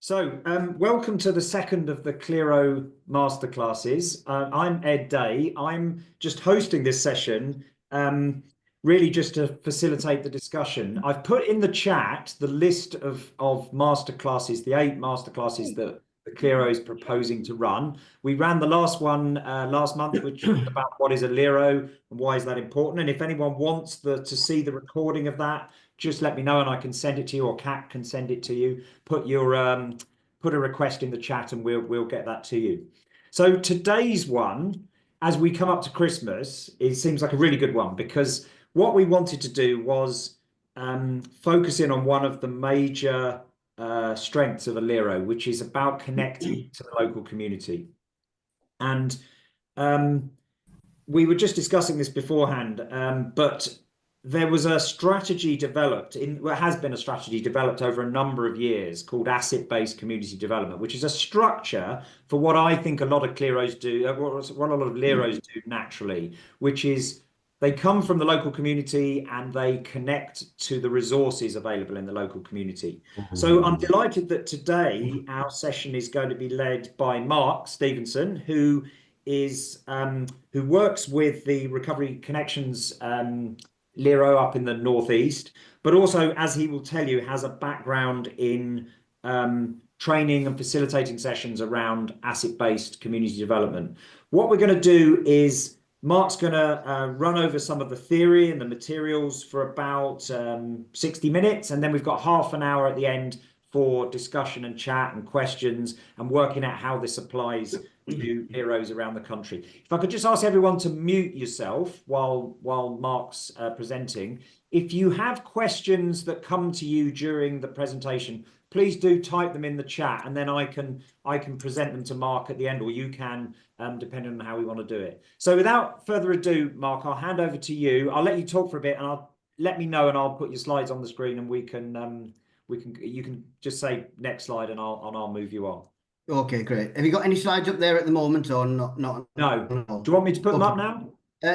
Welcome to the second of the LERO Masterclasses. I'm Ed Day. I'm just hosting this session, really just to facilitate the discussion. I've put in the chat the list of masterclasses, the 8 masterclasses that the LERO is proposing to run. We ran the last one last month, which was about what is a LERO and why is that important. And if anyone wants to see the recording of that, just let me know and I can send it to you, or Kat can send it to you. Put a request in the chat and we'll get that to you. So today's one, as we come up to Christmas, it seems like a really good one, because what we wanted to do was focus in on one of the major strengths of a LERO, which is about connecting to the local community. And we were just discussing this beforehand, but there was a strategy developed has been a strategy developed over a number of years called asset-based community development, which is a structure for what I think a lot of LEROs do, what a lot of LEROs do naturally, which is they come from the local community and they connect to the resources available in the local community. So I'm delighted that today our session is going to be led by Mark Stevenson, who works with the Recovery Connections LERO up in the Northeast, but also, as he will tell you, has a background in training and facilitating sessions around asset-based community development. What we're going to do is Mark's going to run over some of the theory and the materials for about 60 minutes, and then we've got half an hour at the end for discussion and chat and questions and working out how this applies to LEROs around the country. If I could just ask everyone to mute yourself while Mark's presenting. If you have questions that come to you during the presentation, please do type them in the chat, and then I can present them to Mark at the end, or you can, depending on how we want to do it. So without further ado, Mark, I'll hand over to you. I'll let you talk for a bit, and let me know, and I'll put your slides on the screen, and you can just say next slide, and I'll move you on. Okay, great. Have you got any slides up there at the moment, or not? No. Do you want me to put them up now?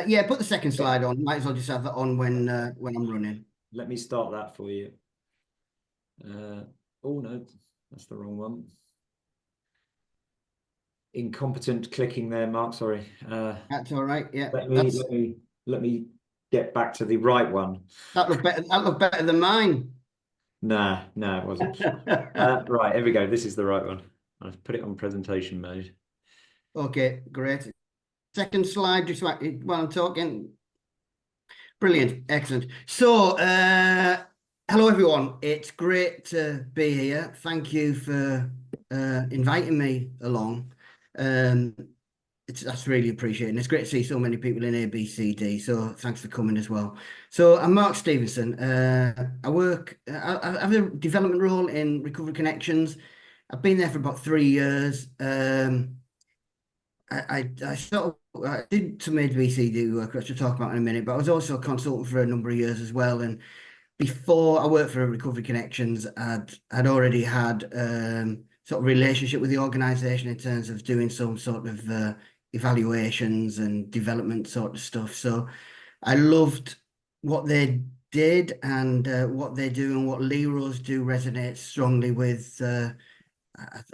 Yeah, put the second slide on. Might as well just have that on when I'm running. Let me start that for you. Oh no, that's the wrong one. Incompetent clicking there, Mark. Sorry. That's all right. Yeah. Let me get back to the right one. That looked better. That looked better than mine. Nah, it wasn't. Right, here we go. This is the right one. I've put it on presentation mode. Okay, great. Second slide, just while I'm talking. Brilliant, excellent. So, hello everyone. It's great to be here. Thank you for inviting me along. That's really appreciated. It's great to see so many people in ABCD. So thanks for coming as well. So I'm Mark Stevenson. I have a development role in Recovery Connections. I've been there for about 3 years. I did some ABCD work, which I'll talk about in a minute, but I was also a consultant for a number of years as well. And before I worked for Recovery Connections, I'd already had sort of relationship with the organisation in terms of doing some sort of evaluations and development sort of stuff. So I loved what they did, and what they do and what LEROs do resonates strongly with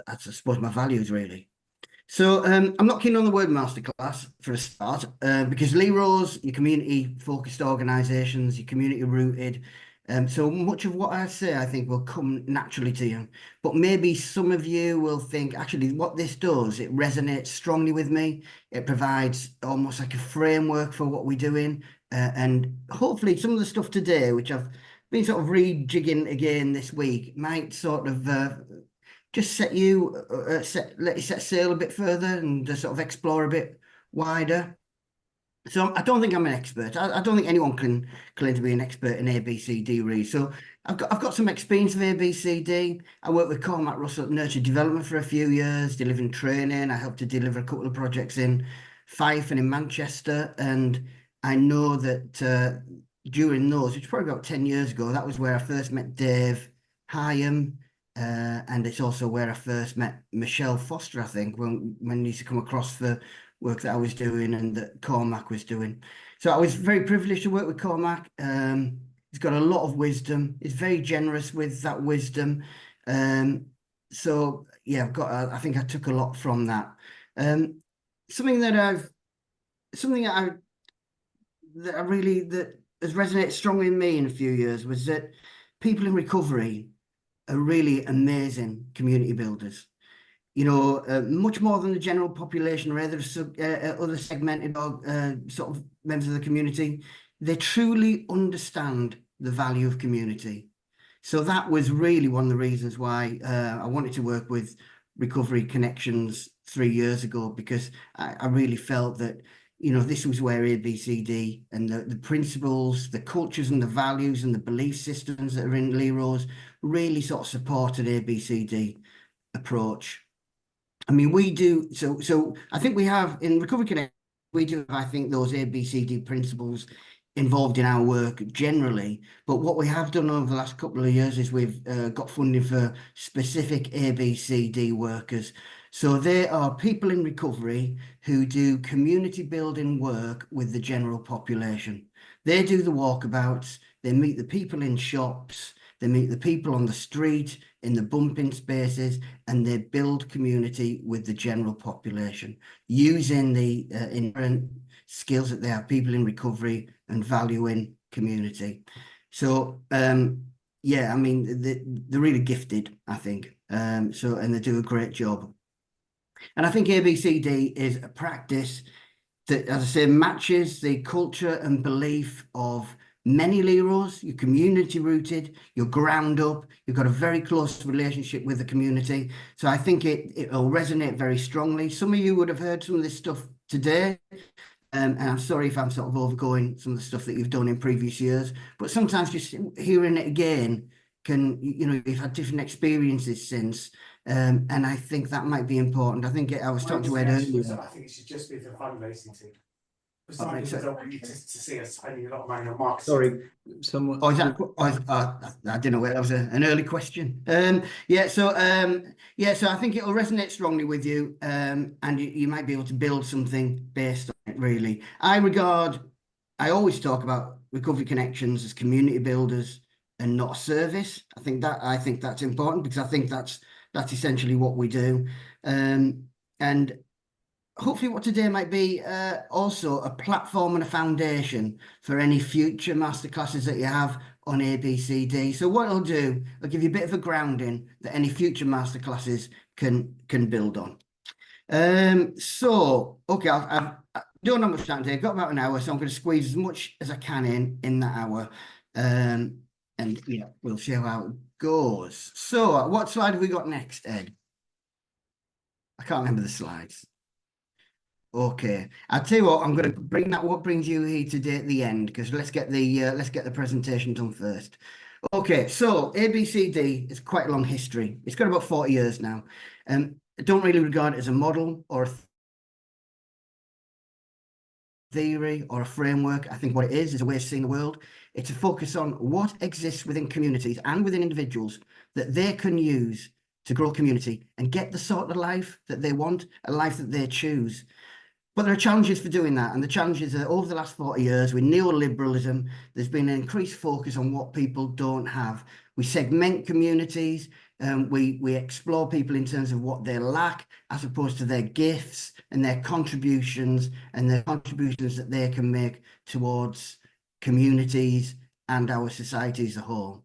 I suppose my values, really. So I'm not keen on the word masterclass for a start, because LEROs, your community-focused organisations, your community-rooted. So much of what I say, I think, will come naturally to you. But maybe some of you will think, actually, what this does, it resonates strongly with me. It provides almost like a framework for what we're doing. And hopefully some of the stuff today, which I've been sort of rejigging again this week, might sort of just let you set sail a bit further and sort of explore a bit wider. So I don't think I'm an expert. I don't think anyone can claim to be an expert in ABCD, really. So I've got some experience of ABCD. I worked with Cormac Russell at Nurture Development for a few years, delivering training. I helped to deliver a couple of projects in Fife and in Manchester. And I know that during those, which was probably about 10 years ago, that was where I first met Dave Hyam. And it's also where I first met Michelle Foster, I think, when I used to come across for work that I was doing and that Cormac was doing. So I was very privileged to work with Cormac. He's got a lot of wisdom. He's very generous with that wisdom. so yeah, I think I took a lot from that. Um, something that I've, something that I really, that has resonated strongly in me in a few years was that people in recovery are really amazing community builders. You know, much more than the general population or other segmented or sort of members of the community. They truly understand the value of community. So that was really one of the reasons why I wanted to work with Recovery Connections 3 years ago, because I really felt that, you know, this was where ABCD and the principles, the cultures and the values and the belief systems that are in LEROs really sort of supported ABCD approach. I mean, we do, so I think we have in Recovery Connect, we do have, I think, those ABCD principles involved in our work generally. But what we have done over the last couple of years is we've got funding for specific ABCD workers. So they are people in recovery who do community building work with the general population. They do the walkabouts, they meet the people in shops, they meet the people on the street, in the bumping spaces, and they build community with the general population using the inherent skills that they have, people in recovery and valuing community. So, yeah, I mean, they're really gifted, I think. And they do a great job. And I think ABCD is a practice that, as I say, matches the culture and belief of many LEROs. You're community rooted, you're ground up, you've got a very close relationship with the community. So I think it'll resonate very strongly. Some of you would have heard some of this stuff today. And I'm sorry if I'm sort of overgoing some of the stuff that you've done in previous years, but sometimes just hearing it again can, you know, you've had different experiences since. And I think that might be important. I think I was talking to Ed earlier. I think it should just be for fundraising team. For All some right, people so- don't want you to see us spending a lot of money on marketing. Sorry, someone. Oh, is that? I didn't know whether that was an early question. Yeah. So I think it will resonate strongly with you, and you might be able to build something based on it. Really, I always talk about Recovery Connections as community builders and not a service. I think that's important, because I think that's essentially what we do, and hopefully what today might be also a platform and a foundation for any future masterclasses that you have on ABCD. So what I'll do, I'll give you a bit of a grounding that any future masterclasses can build on. Okay, I don't know much time today. I've got about an hour, so I'm going to squeeze as much as I can in that hour. And yeah, we'll see how it goes. So what slide have we got next, Ed? I can't remember the slides. Okay, I'll tell you what, I'm going to bring that what brings you here today at the end, because let's get the presentation done first. Okay, so ABCD is quite a long history. It's got about 40 years now. I don't really regard it as a model or a theory or a framework. I think what it is a way of seeing the world. It's a focus on what exists within communities and within individuals that they can use to grow community and get the sort of life that they want, a life that they choose. But there are challenges for doing that. And the challenges are over the last 40 years with neoliberalism, there's been an increased focus on what people don't have. We segment communities, we explore people in terms of what they lack, as opposed to their gifts and their contributions that they can make towards communities and our society as a whole.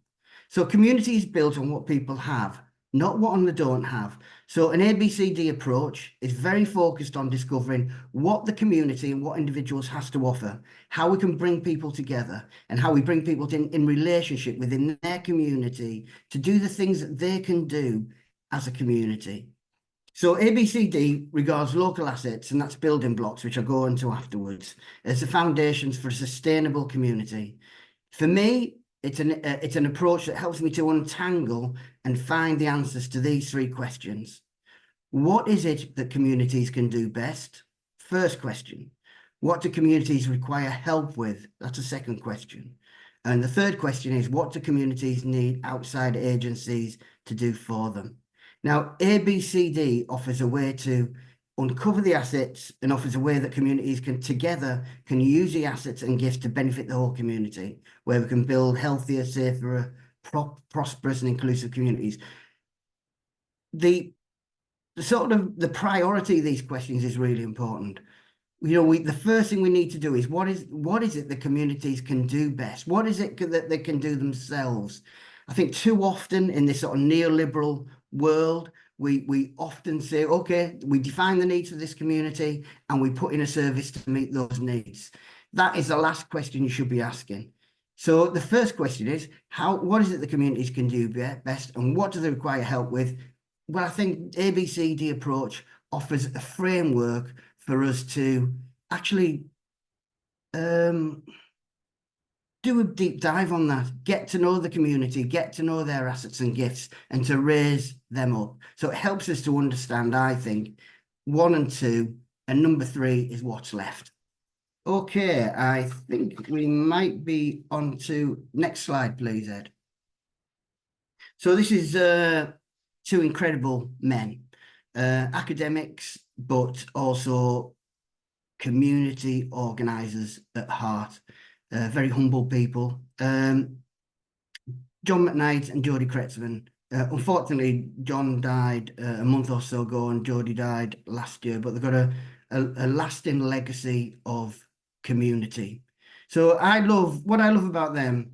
So community is built on what people have, not what they don't have. So an ABCD approach is very focused on discovering what the community and what individuals has to offer, how we can bring people together, and how we bring people in relationship within their community to do the things that they can do as a community. So ABCD regards local assets, and that's building blocks, which I'll go into afterwards, as the foundations for a sustainable community. For me, it's an approach that helps me to untangle and find the answers to these three questions. What is it that communities can do best? First question. What do communities require help with? That's a second question. And the third question is, what do communities need outside agencies to do for them? Now, ABCD offers a way to uncover the assets and offers a way that communities can use the assets and gifts to benefit the whole community, where we can build healthier, safer, prosperous and inclusive communities. the priority of these questions is really important. You know, the first thing we need to do is what is it the communities can do best? What is it that they can do themselves? I think too often in this sort of neoliberal world, we often say, okay, we define the needs of this community and we put in a service to meet those needs. That is the last question you should be asking. So the first question is, what is it the communities can do best, and what do they require help with? Well, I think ABCD approach offers a framework for us to actually do a deep dive on that, get to know the community, get to know their assets and gifts, and to raise them up. So it helps us to understand, I think, 1 and 2, and number 3 is what's left. Okay, I think we might be on to next slide, please, Ed. So this is 2 incredible men, academics, but also community organisers at heart, very humble people. John McKnight and Jodie Kretzmann. Unfortunately, John died a month or so ago, and Jodie died last year, but they've got a lasting legacy of community. So what I love about them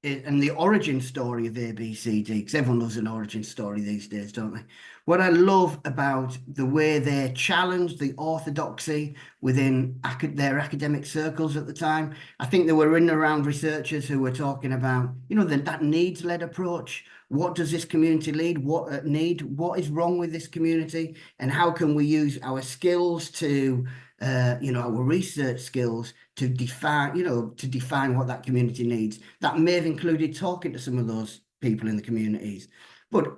and the origin story of ABCD, because everyone loves an origin story these days, don't they? What I love about the way they challenged the orthodoxy within their academic circles at the time. I think they were in and around researchers who were talking about, you know, that needs-led approach. What does this community need? What is wrong with this community? And how can we use our skills to our research skills to define what that community needs. That may have included talking to some of those people in the communities. But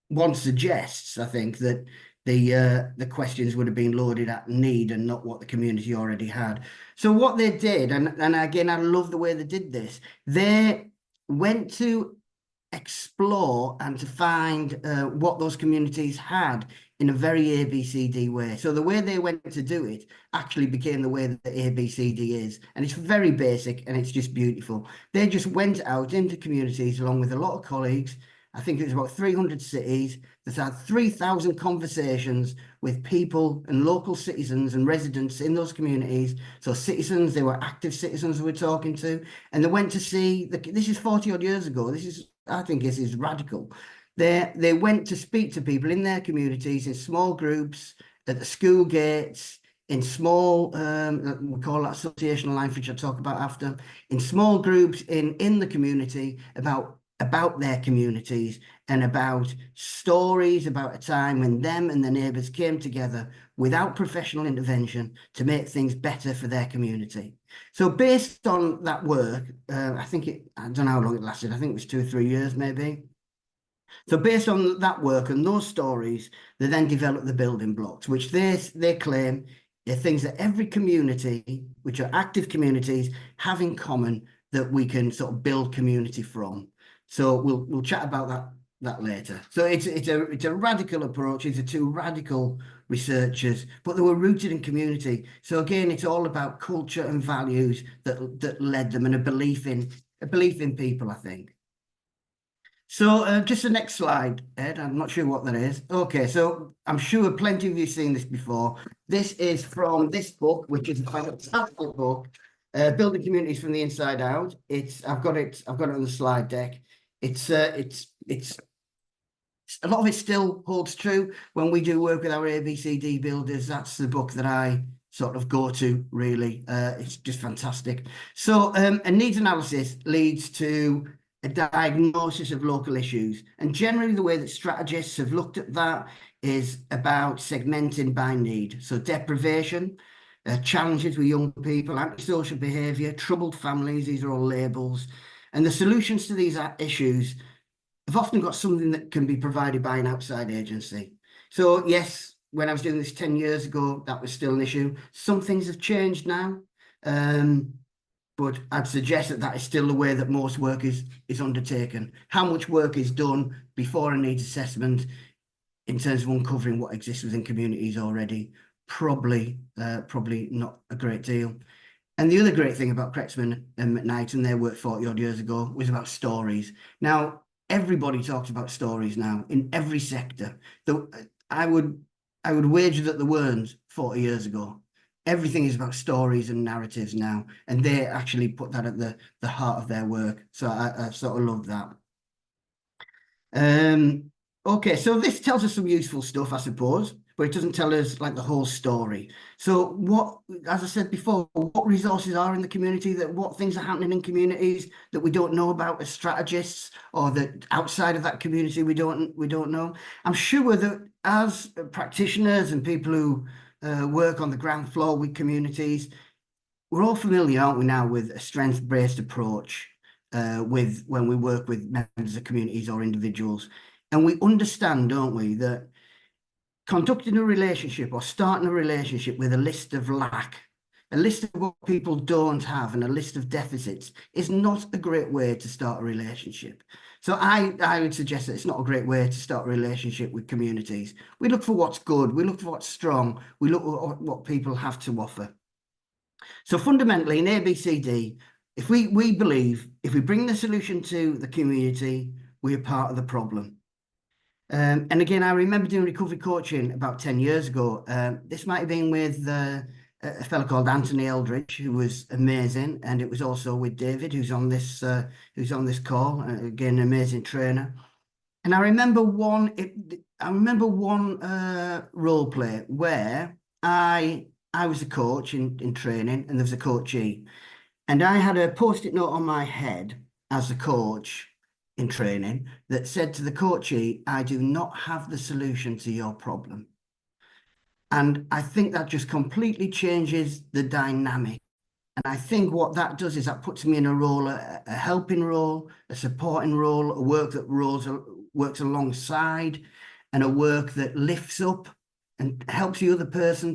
one suggests, I think, that the questions would have been loaded at need and not what the community already had. So what they did, and again, I love the way they did this, they went to explore and to find what those communities had in a very ABCD way. So the way they went to do it actually became the way that the ABCD is. And it's very basic and it's just beautiful. They just went out into communities along with a lot of colleagues. I think it was about 300 cities that had 3,000 conversations with people and local citizens and residents in those communities. So citizens, they were active citizens we were talking to, and they went to see, this is 40 odd years ago. I think this is radical. They went to speak to people in their communities in small groups, at the school gates, in small, we call that associational life, which I'll talk about after, in small groups in the community about their communities and about stories about a time when them and their neighbours came together without professional intervention to make things better for their community. So based on that work, I don't know how long it lasted. I think it was 2 or 3 years, maybe. So based on that work and those stories, they then developed the building blocks, which they claim are things that every community, which are active communities, have in common that we can sort of build community from. So we'll chat about that later. So it's a radical approach. These are 2 radical researchers, but they were rooted in community. So again, it's all about culture and values that led them, and a belief in people, I think. So just the next slide, Ed. I'm not sure what that is. Okay, so I'm sure plenty of you have seen this before. This is from this book, which is a fantastic book, Building Communities from the Inside Out. I've got it on the slide deck. It's a lot of it still holds true when we do work with our ABCD builders. That's the book that I sort of go to, really. It's just fantastic. So a needs analysis leads to a diagnosis of local issues. And generally the way that strategists have looked at that is about segmenting by need. So deprivation, challenges with young people, antisocial behaviour, troubled families, these are all labels. And the solutions to these issues have often got something that can be provided by an outside agency. So yes, when I was doing this 10 years ago, that was still an issue. Some things have changed now, but I'd suggest that is still the way that most work is undertaken. How much work is done before a needs assessment in terms of uncovering what exists within communities already? Probably not a great deal. And the other great thing about Kretzmann and McKnight and their work 40 odd years ago was about stories. Now, everybody talks about stories now in every sector. Though I would wager that there weren't 40 years ago. Everything is about stories and narratives now, and they actually put that at the heart of their work. So I sort of love that. Okay, so this tells us some useful stuff, I suppose, but it doesn't tell us like the whole story. So what, as I said before, what resources are in the community, what things are happening in communities that we don't know about as strategists, or that outside of that community we don't know. I'm sure that as practitioners and people who work on the ground floor with communities, we're all familiar, aren't we now, with a strengths-based approach when we work with members of communities or individuals. And we understand, don't we, that conducting a relationship or starting a relationship with a list of lack, a list of what people don't have, and a list of deficits is not a great way to start a relationship. So I would suggest that it's not a great way to start a relationship with communities. We look for what's good, we look for what's strong, we look at what people have to offer. So fundamentally in ABCD, if we believe if we bring the solution to the community, we are part of the problem. And again, I remember doing recovery coaching about 10 years ago. This might have been with a fellow called Anthony Eldridge, who was amazing, and it was also with David, who's on this call. Again, an amazing trainer. And I remember one role play where I was a coach in training, and there was a coachee, and I had a post-it note on my head as a coach in training that said to the coachee, "I do not have the solution to your problem." And I think that just completely changes the dynamic. And I think what that does is that puts me in a role, a helping role, a supporting role, a work that works alongside, and a work that lifts up and helps the other person,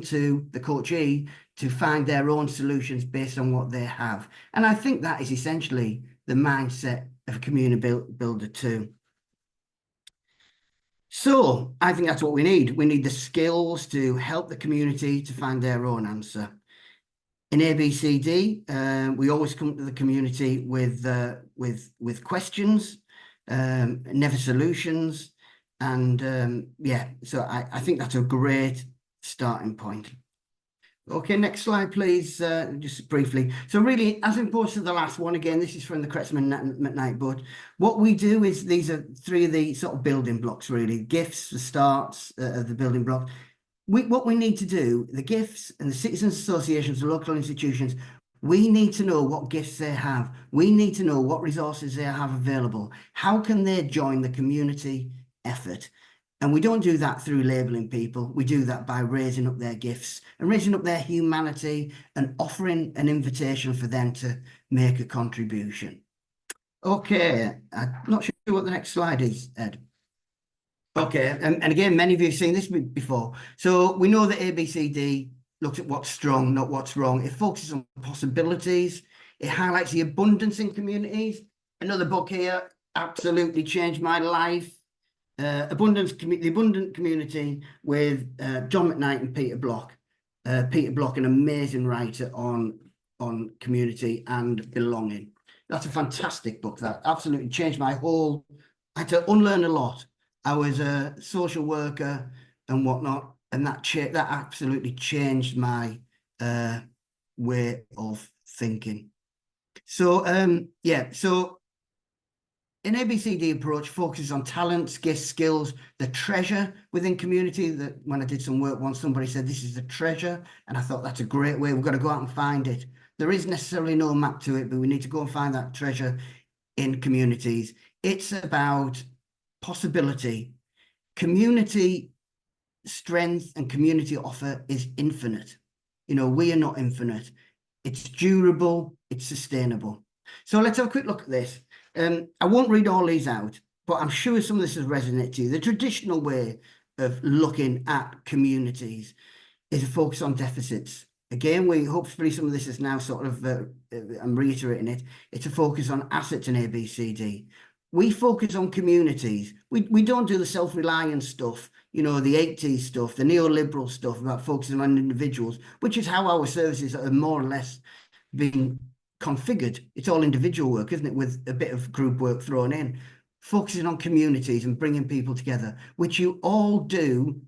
the coachee, to find their own solutions based on what they have. And I think that is essentially the mindset of a community builder too. So I think that's what we need. We need the skills to help the community to find their own answer. In ABCD, we always come to the community with questions, never solutions. And yeah, so I think that's a great starting point. Okay, next slide, please, just briefly. So really, as opposed to the last one, again, this is from the Kretzmann McKnight book. What we do is, these are three of the sort of building blocks, really. Gifts, the starts of the building block. What we need to do, the gifts and the citizens associations, the local institutions, we need to know what gifts they have. We need to know what resources they have available. How can they join the community effort? And we don't do that through labelling people. We do that by raising up their gifts and raising up their humanity and offering an invitation for them to make a contribution. Okay, I'm not sure what the next slide is, Ed. Okay, and again, many of you have seen this before. So we know that ABCD looks at what's strong, not what's wrong. It focuses on possibilities. It highlights the abundance in communities. Another book here absolutely changed my life. The Abundant Community with John McKnight and Peter Block. Peter Block, an amazing writer on community and belonging. That's a fantastic book. That absolutely changed my whole. I had to unlearn a lot. I was a social worker and whatnot, and that absolutely changed my way of thinking. So yeah, so an ABCD approach focuses on talents, gifts, skills, the treasure within community. That when I did some work once, somebody said this is the treasure, and I thought that's a great way. We've got to go out and find it. There is necessarily no map to it, but we need to go and find that treasure in communities. It's about possibility. Community strength and community offer is infinite. You know, we are not infinite. It's durable, it's sustainable. So let's have a quick look at this. I won't read all these out, but I'm sure some of this has resonated to you. The traditional way of looking at communities is a focus on deficits. Again, hopefully some of this is now sort of, I'm reiterating it, it's a focus on assets in ABCD. We focus on communities. We don't do the self-reliance stuff, you know, the 80s stuff, the neoliberal stuff about focusing on individuals, which is how our services are more or less being configured. It's all individual work, isn't it, with a bit of group work thrown in. focusing on communities and bringing people together, which you all do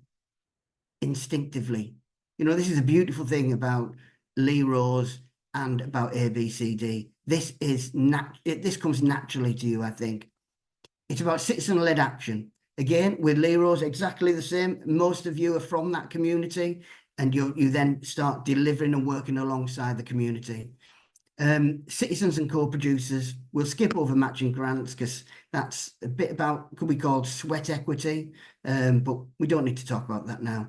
instinctively. You know, this is a beautiful thing about LEROs and about ABCD. This comes naturally to you, I think. It's about citizen-led action. Again, with LEROs, exactly the same. Most of you are from that community, and you then start delivering and working alongside the community. Citizens and co-producers, we'll skip over matching grants because that's a bit about, could be called sweat equity, but we don't need to talk about that now.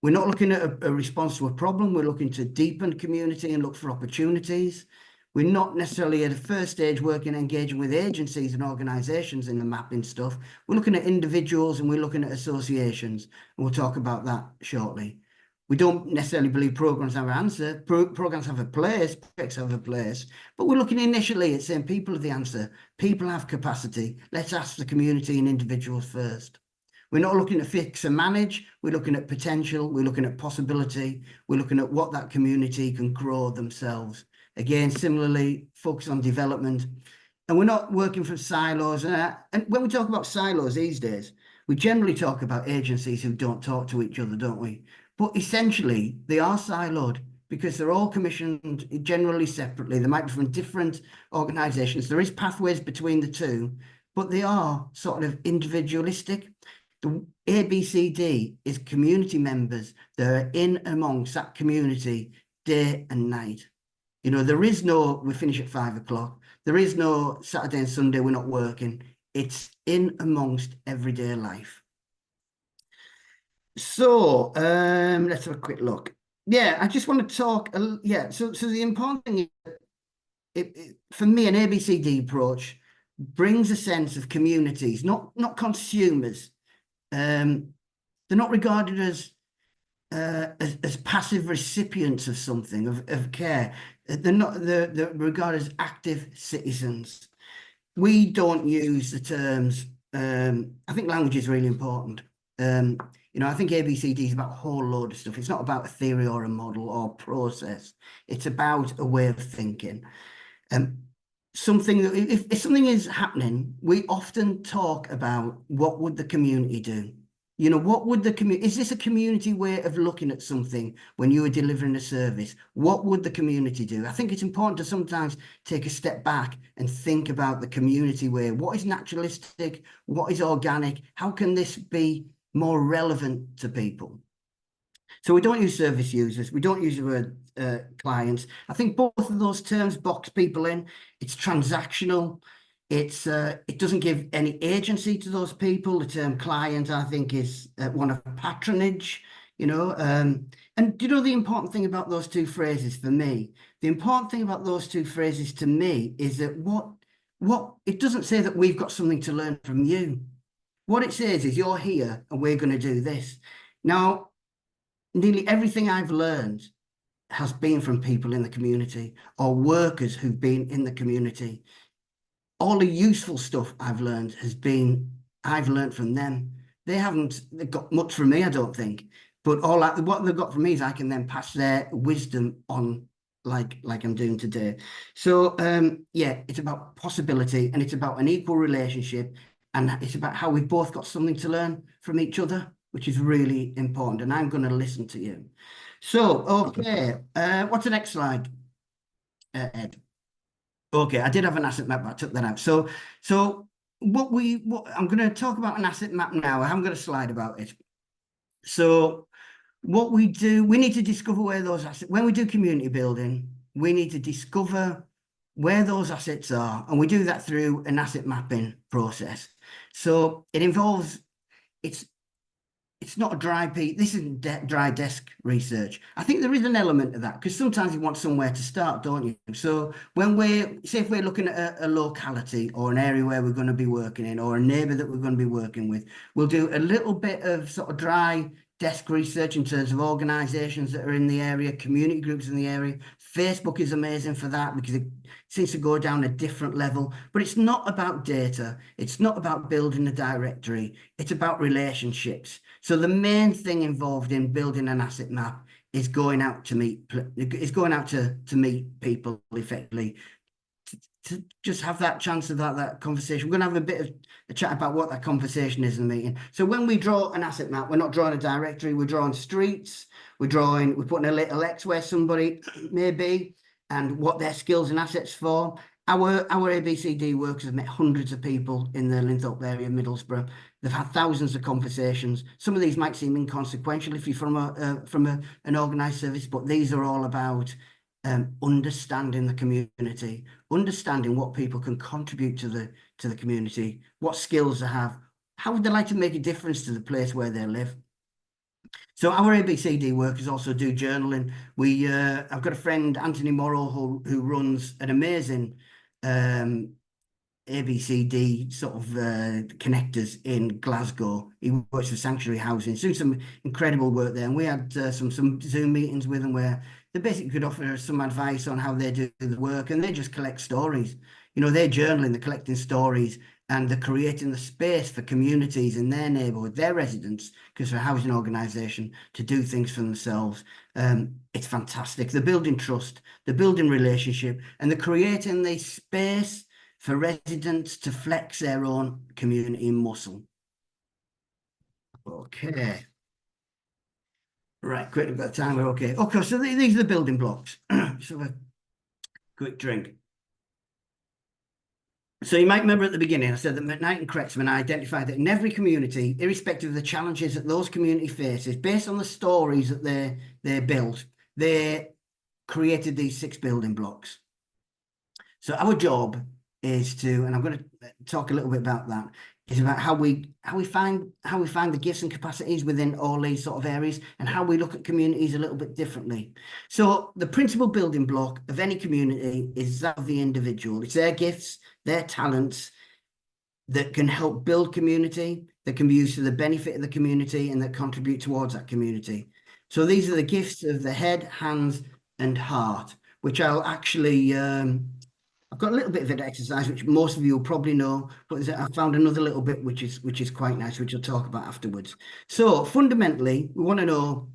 We're not looking at a response to a problem. We're looking to deepen community and look for opportunities. We're not necessarily at a first stage working, engaging with agencies and organisations in the mapping stuff. We're looking at individuals and we're looking at associations, and we'll talk about that shortly. We don't necessarily believe programmes have an answer. Programmes have a place, projects have a place, but we're looking initially at saying people are the answer. People have capacity. Let's ask the community and individuals first. We're not looking to fix and manage. We're looking at potential. We're looking at possibility. We're looking at what that community can grow themselves. Again, similarly, focus on development. And we're not working from silos. And when we talk about silos these days, we generally talk about agencies who don't talk to each other, don't we? But essentially, they are siloed because they're all commissioned generally separately. They might be from different organisations. There is pathways between the two, but they are sort of individualistic. The ABCD is community members that are in amongst that community day and night. You know, there is no, we finish at 5 o'clock. There is no Saturday and Sunday, we're not working. It's in amongst everyday life. So let's have a quick look. Yeah, I just want to talk. So the important thing is, for me, an ABCD approach brings a sense of communities, not consumers. They're not regarded as passive recipients of something, of care. They're regarded as active citizens. We don't use the terms. I think language is really important. You know, I think ABCD is about a whole load of stuff. It's not about a theory or a model or process. It's about a way of thinking. Something that if something is happening, we often talk about what would the community do. You know, what would the community, is this a community way of looking at something when you are delivering a service? What would the community do? I think it's important to sometimes take a step back and think about the community way. What is naturalistic? What is organic? How can this be more relevant to people? So we don't use service users. We don't use the word clients. I think both of those terms box people in. It's transactional. It doesn't give any agency to those people. The term client, I think, is one of patronage, you know. And you know, the important thing about those two phrases for me, the important thing about those two phrases to me is that what it doesn't say that we've got something to learn from you. What it says is you're here and we're going to do this. Now, nearly everything I've learned has been from people in the community or workers who've been in the community. All the useful stuff I've learned I've learned from them. They've got much from me, I don't think. But what they've got from me is I can then pass their wisdom on like I'm doing today. So yeah, it's about possibility and it's about an equal relationship. And it's about how we've both got something to learn from each other, which is really important. And I'm going to listen to you. So, okay, what's the next slide, Ed? Okay, I did have an asset map, but I took that out. So I'm going to talk about an asset map now. I haven't got a slide about it. So what we do, we need to discover where those assets, when we do community building, we need to discover where those assets are. And we do that through an asset mapping process. So it involves, it's not a dry piece. This isn't dry desk research. I think there is an element of that because sometimes you want somewhere to start, don't you? So when if we're looking at a locality or an area where we're going to be working in or a neighbour that we're going to be working with, we'll do a little bit of sort of dry desk research in terms of organisations that are in the area, community groups in the area. Facebook is amazing for that because it seems to go down a different level. But it's not about data. It's not about building a directory. It's about relationships. So the main thing involved in building an asset map is going out to meet people effectively to just have that chance of that conversation. We're going to have a bit of a chat about what that conversation is in the meeting. So when we draw an asset map, we're not drawing a directory, we're drawing streets, we're putting a little X where somebody may be and what their skills and assets for. Our ABCD workers have met hundreds of people in the Linthorpe area, Middlesbrough. They've had thousands of conversations. Some of these might seem inconsequential if you're from an organised service, but these are all about understanding the community, understanding what people can contribute to the community, what skills they have, how would they like to make a difference to the place where they live. So our ABCD workers also do journaling. I've got a friend, Anthony Morrow, who runs an amazing ABCD sort of connectors in Glasgow. He works for Sanctuary Housing, doing some incredible work there. And we had some Zoom meetings with them where they basically could offer us some advice on how they do the work, and they just collect stories. You know, they're journaling, they're collecting stories, and they're creating the space for communities in their neighbourhood, their residents, because they're a housing organisation, to do things for themselves. It's fantastic. They're building trust, they're building relationship, and they're creating the space for residents to flex their own community muscle. Okay. Right, quick, we've got time, we're okay. Okay, so these are the building blocks. Just have a quick drink. So you might remember at the beginning, I said that McKnight and Krexman identified that in every community, irrespective of the challenges that those community faces, based on the stories that they built, they created these 6 building blocks. So our job is to, and I'm going to talk a little bit about that, is about how we find the gifts and capacities within all these sort of areas, and how we look at communities a little bit differently. So the principal building block of any community is that of the individual. It's their gifts, their talents that can help build community, that can be used to the benefit of the community, and that contribute towards that community. So these are the gifts of the head, hands, and heart, which I'll actually I've got a little bit of an exercise, which most of you will probably know, but I found another little bit which is quite nice, which I'll talk about afterwards. So fundamentally, we want to know,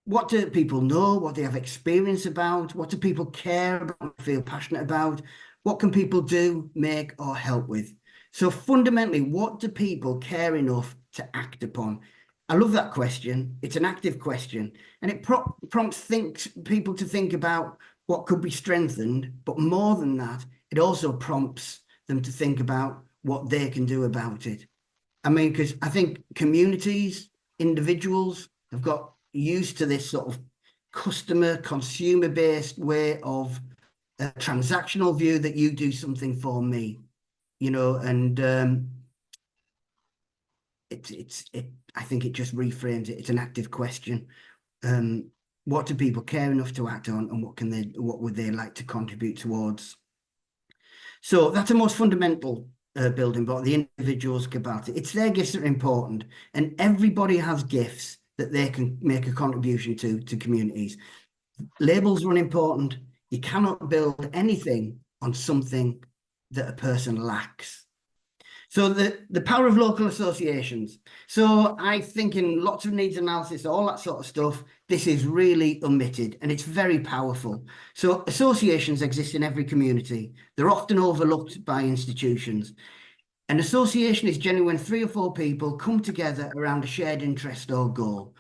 what do people know? What do they have experience about? What do people care about, feel passionate about? What can people do, make, or help with? So fundamentally, what do people care enough to act upon? I love that question. It's an active question, and it prompts people to think about what could be strengthened, but more than that, it also prompts them to think about what they can do about it. I mean, because I think communities, individuals have got used to this sort of consumer-based way of a transactional view that you do something for me, you know, and I think it just reframes it. It's an active question. What do people care enough to act on, and what would they like to contribute towards? So that's the most fundamental building block, the individual's capacity. It's their gifts that are important, and everybody has gifts that they can make a contribution to communities. Labels are unimportant. You cannot build anything on something that a person lacks. So the power of local associations. So I think in lots of needs analysis, all that sort of stuff, this is really omitted, and it's very powerful. So associations exist in every community. They're often overlooked by institutions. An association is genuine when 3 or 4 people come together around a shared interest or goal.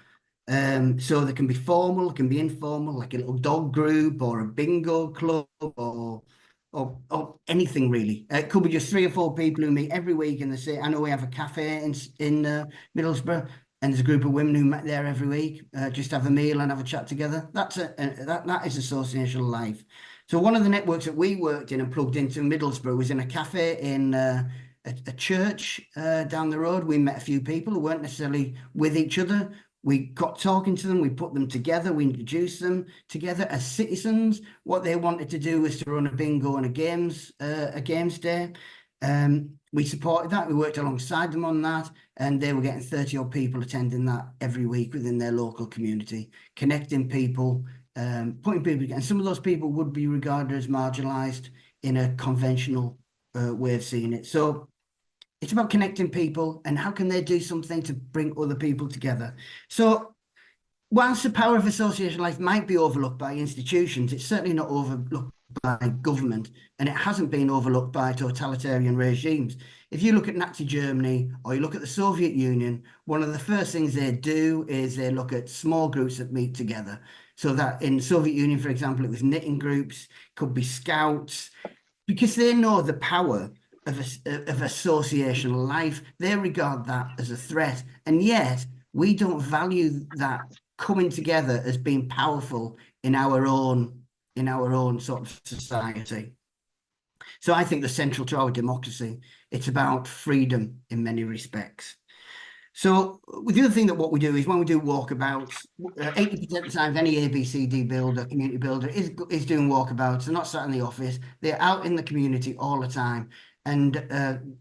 So they can be formal, can be informal, like a little dog group or a bingo club or anything really. It could be just 3 or 4 people who meet every week and they say, I know we have a cafe in Middlesbrough, and there's a group of women who met there every week, just have a meal and have a chat together. That is associational life. So one of the networks that we worked in and plugged into Middlesbrough was in a cafe in a church down the road. We met a few people who weren't necessarily with each other. We got talking to them, we put them together, we introduced them together as citizens. What they wanted to do was to run a bingo and a games day. We supported that, we worked alongside them on that, and they were getting 30 odd people attending that every week within their local community, connecting people, putting people together. And some of those people would be regarded as marginalised in a conventional way of seeing it. So it's about connecting people and how can they do something to bring other people together. So whilst the power of association life might be overlooked by institutions, it's certainly not overlooked by government, and it hasn't been overlooked by totalitarian regimes. If you look at Nazi Germany or you look at the Soviet Union, one of the first things they do is they look at small groups that meet together. So that in Soviet Union, for example, it was knitting groups, could be scouts, because they know the power of associational life. They regard that as a threat, and yet we don't value that coming together as being powerful in our own sort of society. So I think the central to our democracy, it's about freedom in many respects. So the other thing that what we do is when we do walkabouts, 80% of the time, any ABCD builder, community builder is doing walkabouts. They're not sat in the office. They're out in the community all the time, and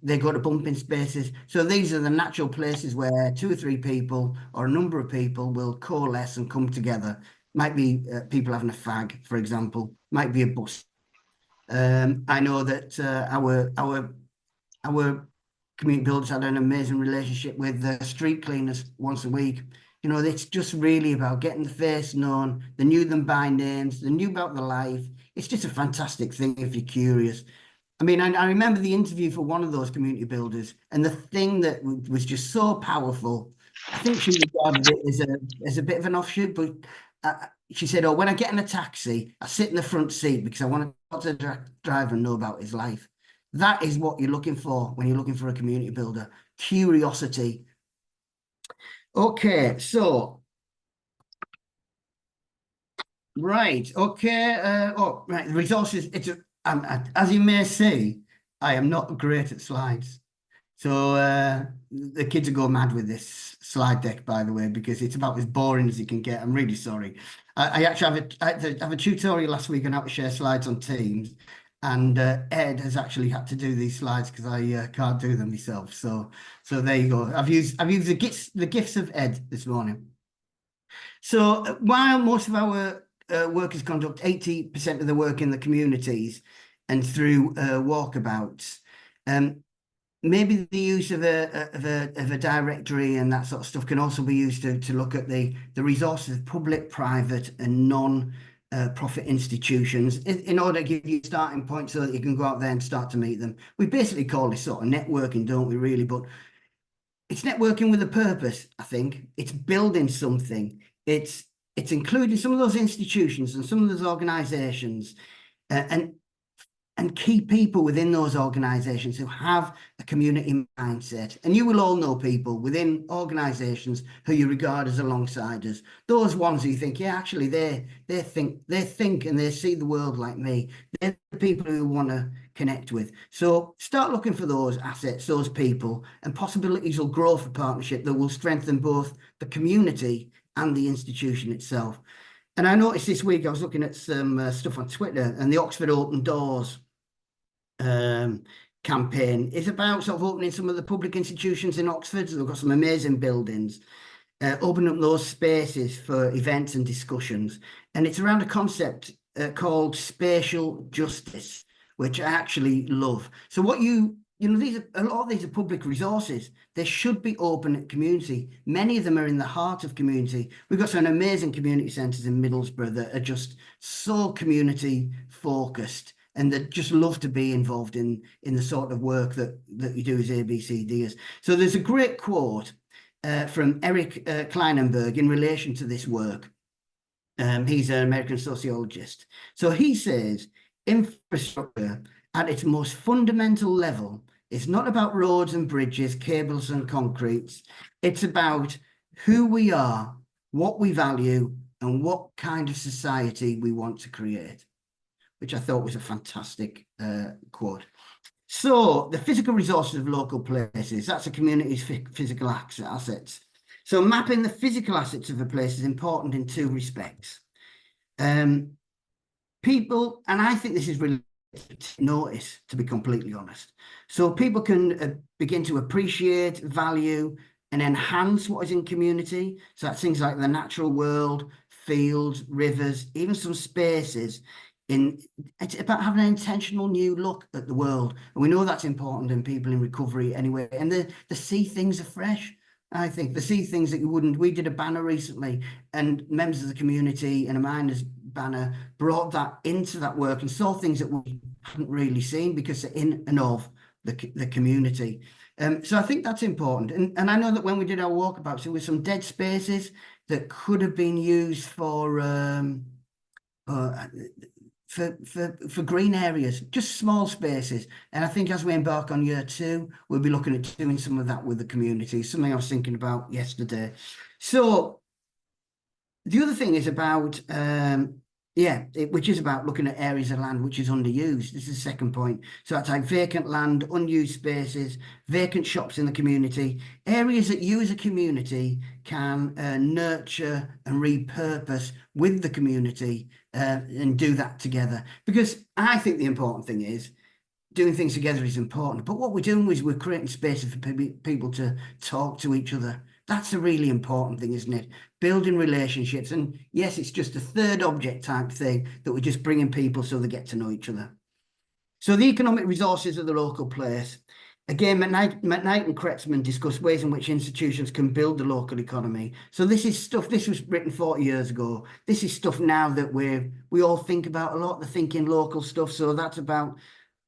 they go to bumping spaces. So these are the natural places where 2 or 3 people or a number of people will coalesce and come together. Might be people having a fag, for example. Might be a bus. I know that our community builders had an amazing relationship with street cleaners once a week. You know, it's just really about getting the face known. They knew them by names. They knew about their life. It's just a fantastic thing if you're curious. I mean, I remember the interview for one of those community builders, and the thing that was just so powerful, I think she regarded it as a bit of an offshoot, but she said, "Oh, when I get in a taxi, I sit in the front seat because I want to driver and know about his life." That is what you're looking for when you're looking for a community builder. Curiosity. Okay, so right, okay. Right, the resources. As you may see, I am not great at slides. So the kids will go mad with this slide deck, by the way, because it's about as boring as it can get. I'm really sorry. I actually have a tutorial last week on how to share slides on Teams, and Ed has actually had to do these slides because I can't do them myself. So there you go. I've used the gifts of Ed this morning. So while most of our workers conduct 80% of the work in the communities and through walkabouts, maybe the use of a directory and that sort of stuff can also be used to look at the resources of public, private, and non-profit institutions in order to give you a starting point so that you can go out there and start to meet them. We basically call this sort of networking, don't we, really? But it's networking with a purpose, I think. It's building something. It's including some of those institutions and some of those organizations and key people within those organizations who have a community mindset. And you will all know people within organizations who you regard as alongsiders. Those ones who you think, yeah, actually they think and they see the world like me. They're the people who want to connect with. So start looking for those assets, those people, and possibilities will grow for partnership that will strengthen both the community and the institution itself. And I noticed this week, I was looking at some stuff on Twitter, and the Oxford Open Doors campaign is about sort of opening some of the public institutions in Oxford. So they've got some amazing buildings, opening up those spaces for events and discussions. And it's around a concept called spatial justice, which I actually love. So what you know, a lot of these are public resources. They should be open at community. Many of them are in the heart of community. We've got some amazing community centres in Middlesbrough that are just so community focused, and that just love to be involved in the sort of work that you do as ABCDers. So there's a great quote from Eric Kleinenberg in relation to this work. He's an American sociologist. So he says, infrastructure at its most fundamental level is not about roads and bridges, cables and concretes. It's about who we are, what we value, and what kind of society we want to create, which I thought was a fantastic quote. So the physical resources of local places, that's a community's physical assets. So mapping the physical assets of a place is important in 2 respects. People, and I think this is really notice, to be completely honest. So people can begin to appreciate, value, and enhance what is in community. So that's things like the natural world, fields, rivers, even some spaces. It's about having an intentional new look at the world. And we know that's important in people in recovery anyway. And the see things afresh. I think the see things that you wouldn't. We did a banner recently, and members of the community and a miners banner, brought that into that work and saw things that we hadn't really seen because they're in and of the community. So I think that's important. And I know that when we did our walkabouts, there were some dead spaces that could have been used for green areas, just small spaces. And I think as we embark on year 2, we'll be looking at doing some of that with the community, something I was thinking about yesterday. So the other thing is about, which is about looking at areas of land which is underused. This is the second point. So that's like vacant land, unused spaces, vacant shops in the community, areas that you as a community can nurture and repurpose with the community and do that together. Because I think the important thing is doing things together is important. But what we're doing is we're creating spaces for people to talk to each other. That's a really important thing, isn't it? Building relationships. And yes, it's just a third object type thing that we're just bringing people so they get to know each other. So the economic resources of the local place. Again, McKnight and Kretzmann discuss ways in which institutions can build the local economy. So this is stuff, this was written 40 years ago. This is stuff now that we all think about a lot, the thinking local stuff. So that's about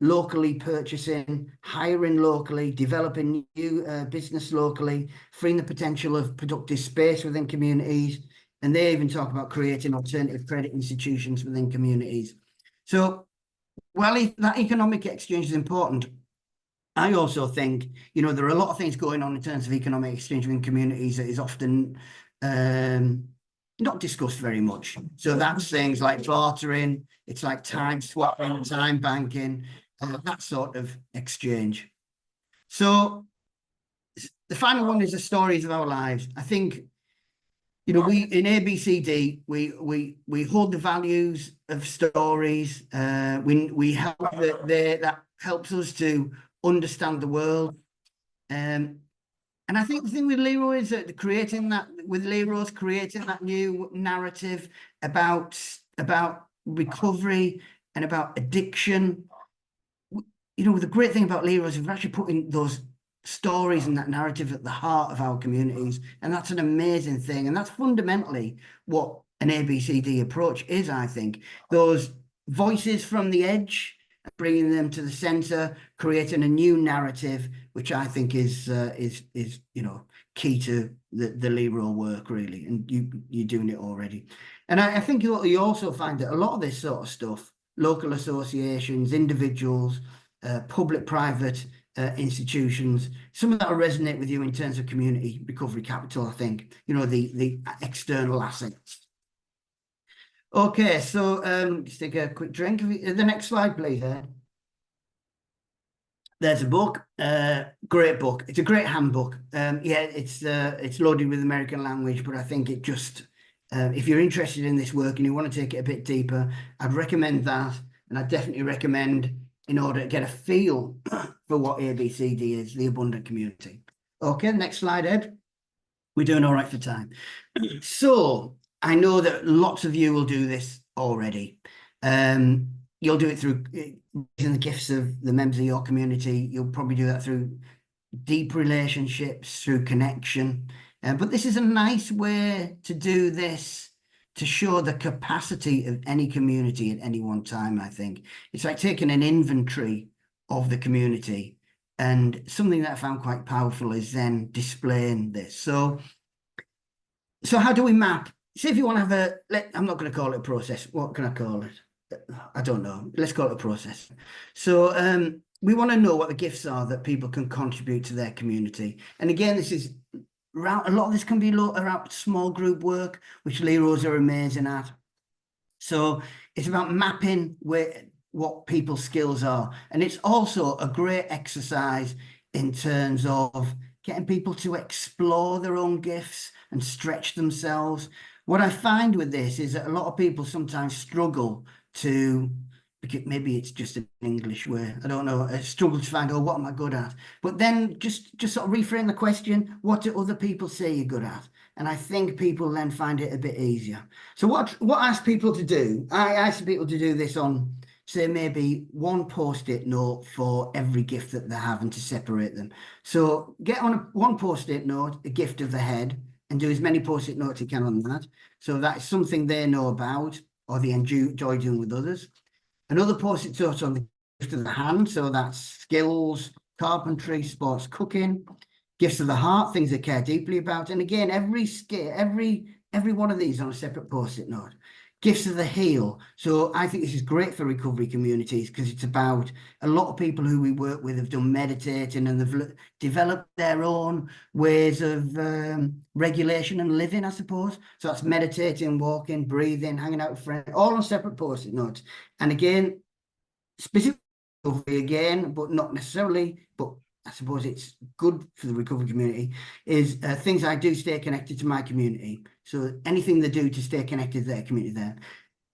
locally purchasing, hiring locally, developing new business locally, freeing the potential of productive space within communities. And they even talk about creating alternative credit institutions within communities. So while that economic exchange is important, I also think, you know, there are a lot of things going on in terms of economic exchange within communities that is often not discussed very much. So that's things like bartering, it's like time swapping, time banking, that sort of exchange. So the final one is the stories of our lives. I think, you know, we in ABCD we hold the values of stories. We help that helps us to understand the world. And I think the thing with LERO is that creating that new narrative about recovery and about addiction. You know, the great thing about LERO is we're actually putting those stories and that narrative at the heart of our communities. And that's an amazing thing. And that's fundamentally what an ABCD approach is, I think. Those voices from the edge, bringing them to the center, creating a new narrative, which I think is you know, key to the LERO work, really. And you're doing it already. And I think you also find that a lot of this sort of stuff, local associations, individuals, public-private institutions, some of that will resonate with you in terms of community recovery capital, I think, you know, the external assets. Okay, so let's take a quick drink. The next slide, please. There's a book, great book. It's a great handbook. Yeah, it's loaded with American language, but I think it just, if you're interested in this work and you want to take it a bit deeper, I'd recommend that. And I definitely recommend, in order to get a feel for what ABCD is, the abundant community. Okay, next slide, Ed. We're doing all right for time. So I know that lots of you will do this already. You'll do it through using the gifts of the members of your community. You'll probably do that through deep relationships, through connection. But this is a nice way to do this, to show the capacity of any community at any one time, I think. It's like taking an inventory of the community, and something that I found quite powerful is then displaying this. So how do we map? See, if you want to have I'm not going to call it a process. What can I call it? I don't know. Let's call it a process. So we want to know what the gifts are that people can contribute to their community. And again, this is a lot of this can be around small group work, which LEROs are amazing at. So it's about mapping what people's skills are. And it's also a great exercise in terms of getting people to explore their own gifts and stretch themselves. What I find with this is that a lot of people sometimes struggle to, because maybe it's just an English way, I don't know, struggle to find, oh, what am I good at? But then just sort of reframe the question, what do other people say you're good at? And I think people then find it a bit easier. So what I ask people to do, I ask people to do this on, say, maybe one post-it note for every gift that they have and to separate them. So get on one post-it note, a gift of the head, and do as many post-it notes you can on that. So that's something they know about. or they enjoy doing with others. Another post-it note on the gift of the hand, so that's skills, carpentry, sports, cooking. Gifts of the heart, things they care deeply about. And again, every one of these on a separate post-it note. Gifts of the heel. So I think this is great for recovery communities because it's about a lot of people who we work with have done meditating and they've developed their own ways of regulation and living, I suppose. So that's meditating, walking, breathing, hanging out with friends, all on separate post-it notes. And again, specifically again, but not necessarily, but I suppose it's good for the recovery community, is things I do stay connected to my community. So anything they do to stay connected to their community there.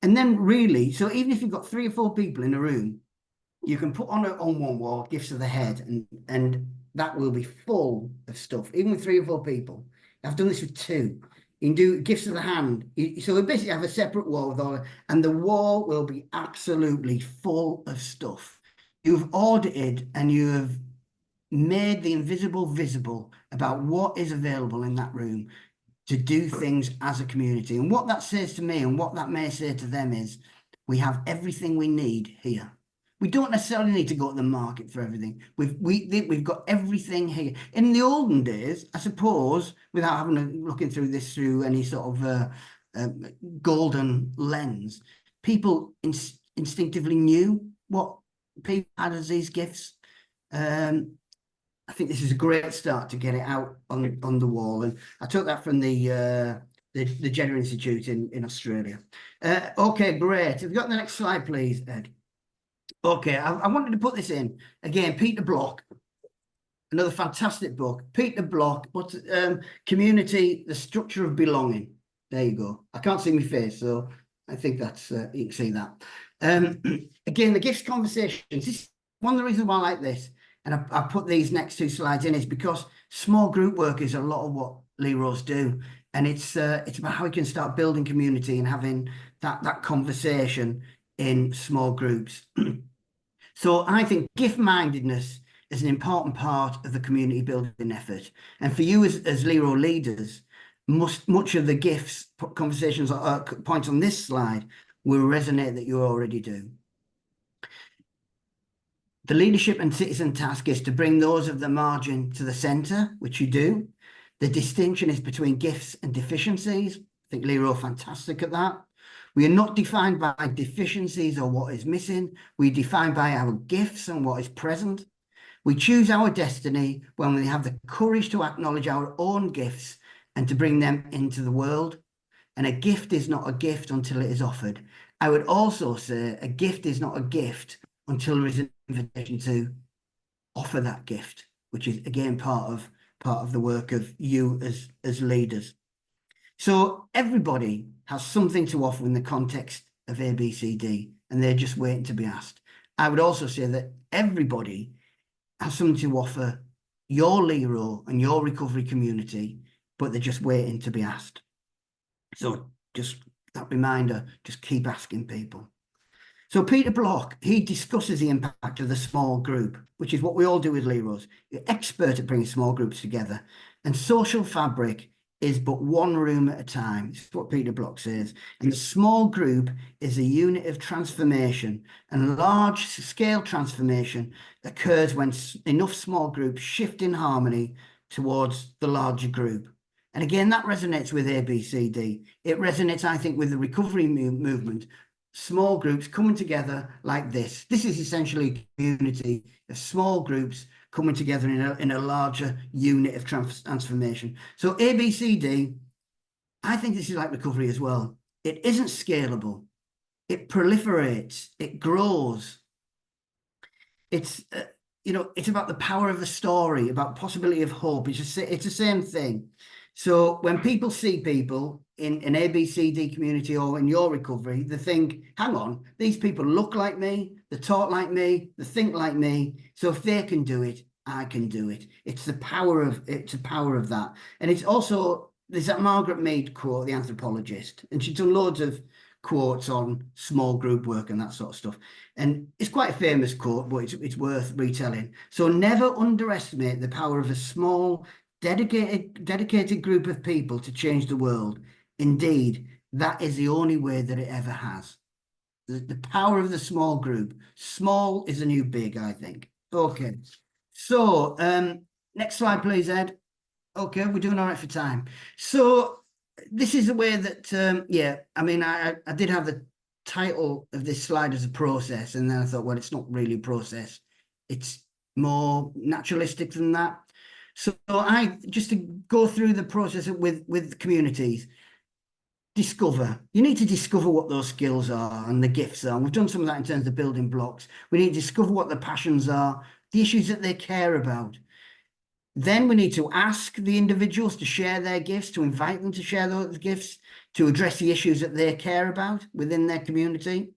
And then really, so even if you've got 3 or 4 people in a room, you can put on one wall, gifts of the head, and that will be full of stuff, even with 3 or 4 people. I've done this with 2. You can do gifts of the hand. So we basically have a separate wall with all, and the wall will be absolutely full of stuff. You've audited and you have made the invisible visible about what is available in that room to do things as a community. And what that says to me and what that may say to them is we have everything we need here. We don't necessarily need to go to the market for everything. We've got everything here. In the olden days, I suppose, without looking through this through any sort of golden lens, people instinctively knew what people had as these gifts. I think this is a great start to get it out on the wall, and I took that from the Jenner Institute in Australia. Okay, great. Have you got the next slide, please, Ed? Okay, I wanted to put this in again. Peter Block, another fantastic book. Peter Block, what's Community: The Structure of Belonging. There you go. I can't see my face, so I think that's you can see that. Again, the gifts conversations. This is one of the reasons why I like this. And I put these next 2 slides in is because small group work is a lot of what LEROs do. And it's about how we can start building community and having that conversation in small groups. So I think gift-mindedness is an important part of the community building effort. And for you as LERO leaders, much of the gifts conversations points on this slide will resonate that you already do. The leadership and citizen task is to bring those of the margin to the centre, which you do. The distinction is between gifts and deficiencies. I think LERO are fantastic at that. We are not defined by deficiencies or what is missing. We are defined by our gifts and what is present. We choose our destiny when we have the courage to acknowledge our own gifts and to bring them into the world. And a gift is not a gift until it is offered. I would also say a gift is not a gift until there is an invitation to offer that gift, which is again part of the work of you as leaders. So everybody has something to offer in the context of ABCD, and they're just waiting to be asked. I would also say that everybody has something to offer your LERO and your recovery community, but they're just waiting to be asked. So just that reminder, just keep asking people. So Peter Block, he discusses the impact of the small group, which is what we all do with LEROs. You're expert at bringing small groups together. And social fabric is but one room at a time. This is what Peter Block says. And the small group is a unit of transformation, and large-scale transformation occurs when enough small groups shift in harmony towards the larger group. And again, that resonates with ABCD. It resonates, I think, with the recovery movement. Small groups coming together like this. This is essentially a community of small groups coming together in a larger unit of transformation. So ABCD, I think this is like recovery as well. It isn't scalable. It proliferates. It grows. It's it's about the power of the story, about possibility of hope. It's the same thing. So when people see people in an ABCD community or in your recovery, they think, hang on, these people look like me, they talk like me, they think like me. So if they can do it, I can do it. It's the power of that. And it's also, there's that Margaret Mead quote, the anthropologist, and she's done loads of quotes on small group work and that sort of stuff. And it's quite a famous quote, but it's worth retelling. So never underestimate the power of a small, dedicated group of people to change the world. Indeed, that is the only way that it ever has. The power of the small group. Small is the new big, I think. Okay. So, next slide, please, Ed. Okay, we're doing all right for time. So this is the way that, yeah, I mean, I did have the title of this slide as a process, and then I thought, well, it's not really a process. It's more naturalistic than that. So just to go through the process with communities, you need to discover what those skills are and the gifts are. And we've done some of that in terms of building blocks. We need to discover what the passions are, the issues that they care about. Then we need to ask the individuals to share their gifts, to invite them to share those gifts, to address the issues that they care about within their community.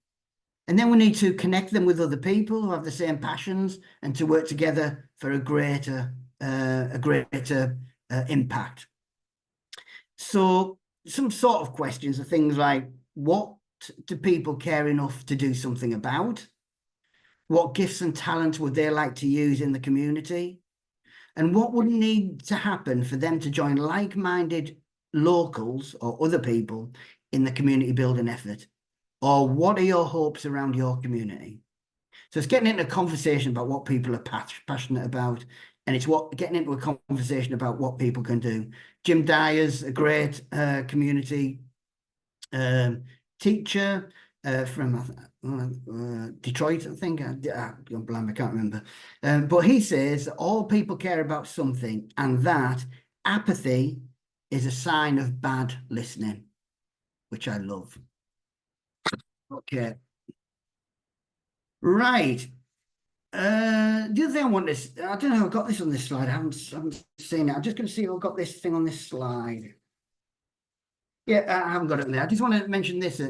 And then we need to connect them with other people who have the same passions and to work together for a greater impact. So some sort of questions are things like, what do people care enough to do something about? What gifts and talents would they like to use in the community? And what would need to happen for them to join like-minded locals or other people in the community building effort? Or what are your hopes around your community? So it's getting into a conversation about what people are passionate about, and it's getting into a conversation about what people can do. Jim Dyer's a great community teacher from Detroit, I think. I'm blind, I can't remember. But he says all people care about something, and that apathy is a sign of bad listening, which I love. Okay. Right. The other thing I want this, I don't know, I've got this on this slide. I haven't seen it. I'm just going to see if I've got this thing on this slide. Yeah, I haven't got it in there. I just want to mention this.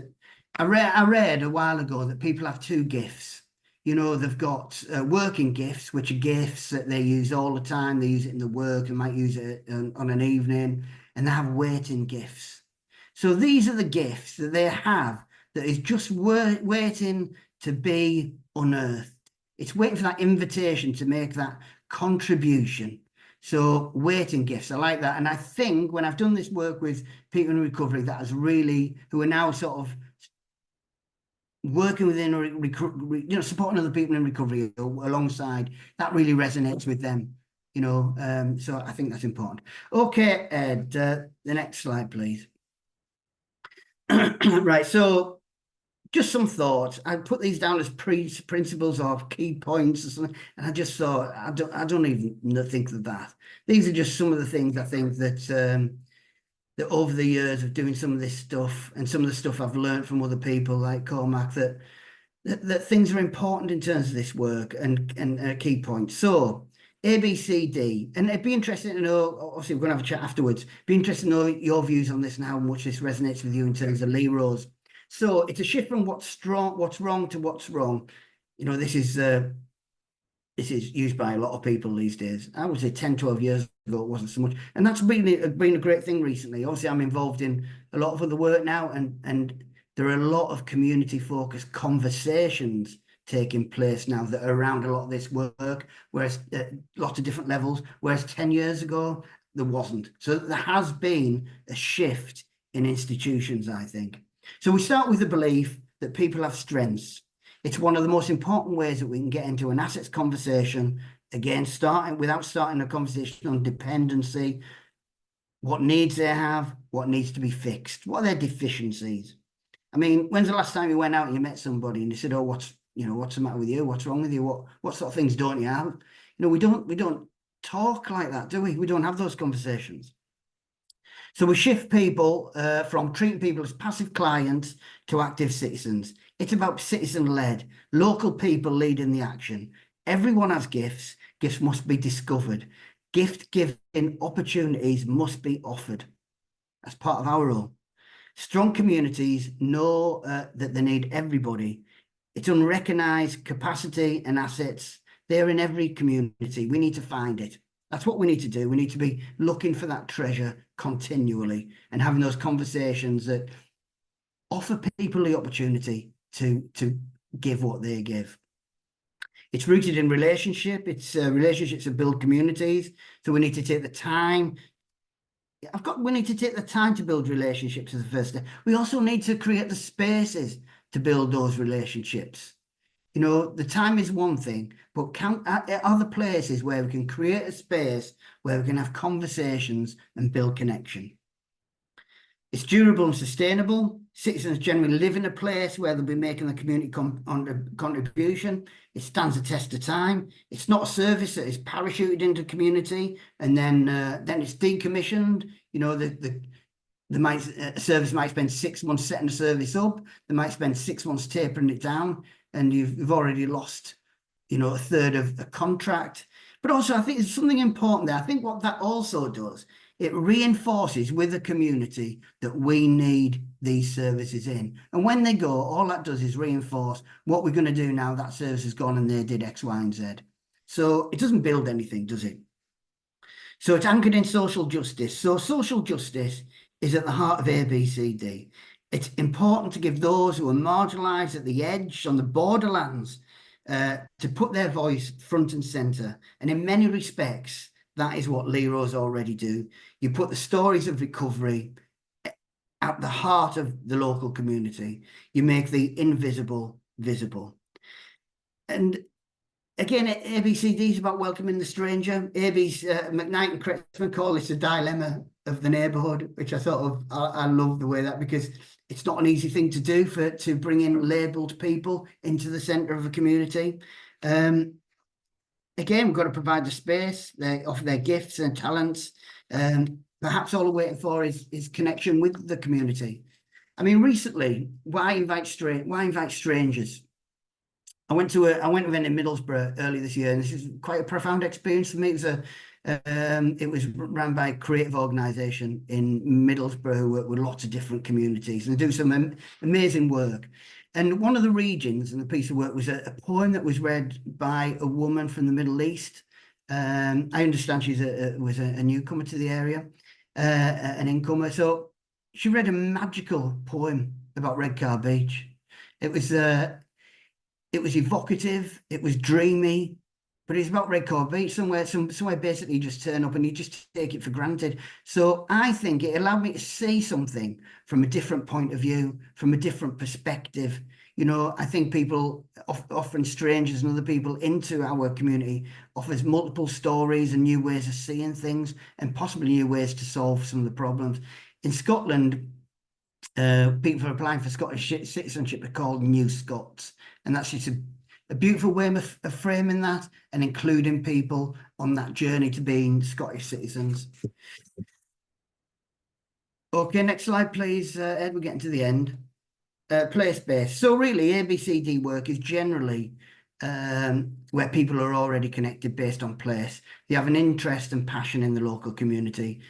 I read a while ago that people have two gifts. You know, they've got working gifts, which are gifts that they use all the time. They use it in the work, they might use it on an evening, and they have waiting gifts. So these are the gifts that they have that is just waiting to be unearthed. It's waiting for that invitation to make that contribution. So waiting gifts, I like that. And I think when I've done this work with people in recovery, that has really, who are now sort of working within, supporting other people in recovery alongside, that really resonates with them, so I think that's important. Okay, Ed, the next slide, please. Right, so just some thoughts. I put these down as principles or key points or something, and I just thought, I don't even think of that. These are just some of the things I think that that over the years of doing some of this stuff and some of the stuff I've learned from other people like Cormac, that things are important in terms of this work and key points. So A, B, C, D, and it'd be interesting to know, obviously we're going to have a chat afterwards, be interesting to know your views on this and how much this resonates with you in terms of LEROs. So it's a shift from what's wrong to what's wrong. This is used by a lot of people these days. I would say 10, 12 years ago, it wasn't so much. And that's been a great thing recently. Obviously, I'm involved in a lot of other work now, and there are a lot of community-focused conversations taking place now that are around a lot of this work, whereas lots of different levels, whereas 10 years ago, there wasn't. So there has been a shift in institutions, I think. So we start with the belief that people have strengths. It's one of the most important ways that we can get into an assets conversation. Again, without starting a conversation on dependency, what needs they have, what needs to be fixed, what are their deficiencies. I mean, when's the last time you went out and you met somebody and you said, "Oh, what's the matter with you? What's wrong with you? What sort of things don't you have?" We don't talk like that, do we? We don't have those conversations. So we shift people from treating people as passive clients to active citizens. It's about citizen-led, local people leading the action. Everyone has gifts. Gifts must be discovered. Gift-giving opportunities must be offered as part of our role. Strong communities know that they need everybody. It's unrecognised capacity and assets. They're in every community. We need to find it. That's what we need to do. We need to be looking for that treasure continually and having those conversations that offer people the opportunity to give what they give. It's rooted in relationship. It's relationships that build communities. So we need to take the time we need to take the time to build relationships as the first step. We also need to create the spaces to build those relationships. You know, the time is one thing, but are the places where we can create a space where we can have conversations and build connection. It's durable and sustainable. Citizens generally live in a place where they'll be making the community contribution. It stands the test of time. It's not a service that is parachuted into the community and then it's decommissioned. You know, a service might spend 6 months setting the service up. They might spend 6 months tapering it down, and you've already lost, you know, a third of the contract. But also, I think there's something important there. I think what that also does, it reinforces with the community that we need these services in. And when they go, all that does is reinforce what we're going to do now that service has gone and they did X, Y, and Z. So it doesn't build anything, does it? So it's anchored in social justice. So social justice is at the heart of ABCD. It's important to give those who are marginalised at the edge, on the borderlands, to put their voice front and centre. And in many respects, that is what LEROs already do. You put the stories of recovery at the heart of the local community. You make the invisible visible. And again, ABCD is about welcoming the stranger. AB's McKnight and Kretzman call this a dilemma of the neighbourhood, which I thought of. I love the way that, because it's not an easy thing to do to bring in labelled people into the centre of a community. Again, we've got to provide the space. They offer their gifts and talents. Perhaps all we're waiting for is connection with the community. I mean, recently, why invite strangers? I went to an event in Middlesbrough earlier this year, and this is quite a profound experience for me. It was run by a creative organisation in Middlesbrough who work with lots of different communities and do some amazing work. And one of the regions and the piece of work was a poem that was read by a woman from the Middle East. I understand she was a newcomer to the area, an incomer. So she read a magical poem about Redcar Beach. It was evocative, it was dreamy, but it's about Redcar Beach, somewhere basically you just turn up and you just take it for granted. So I think it allowed me to see something from a different point of view, from a different perspective. You know, I think people, offering strangers and other people into our community, offers multiple stories and new ways of seeing things and possibly new ways to solve some of the problems. In Scotland, people for applying for Scottish citizenship are called New Scots. And that's just a beautiful way of framing that and including people on that journey to being Scottish citizens. Okay, next slide, please, Ed. We're getting to the end. Place-based. So really, ABCD work is generally where people are already connected based on place. They have an interest and passion in the local community.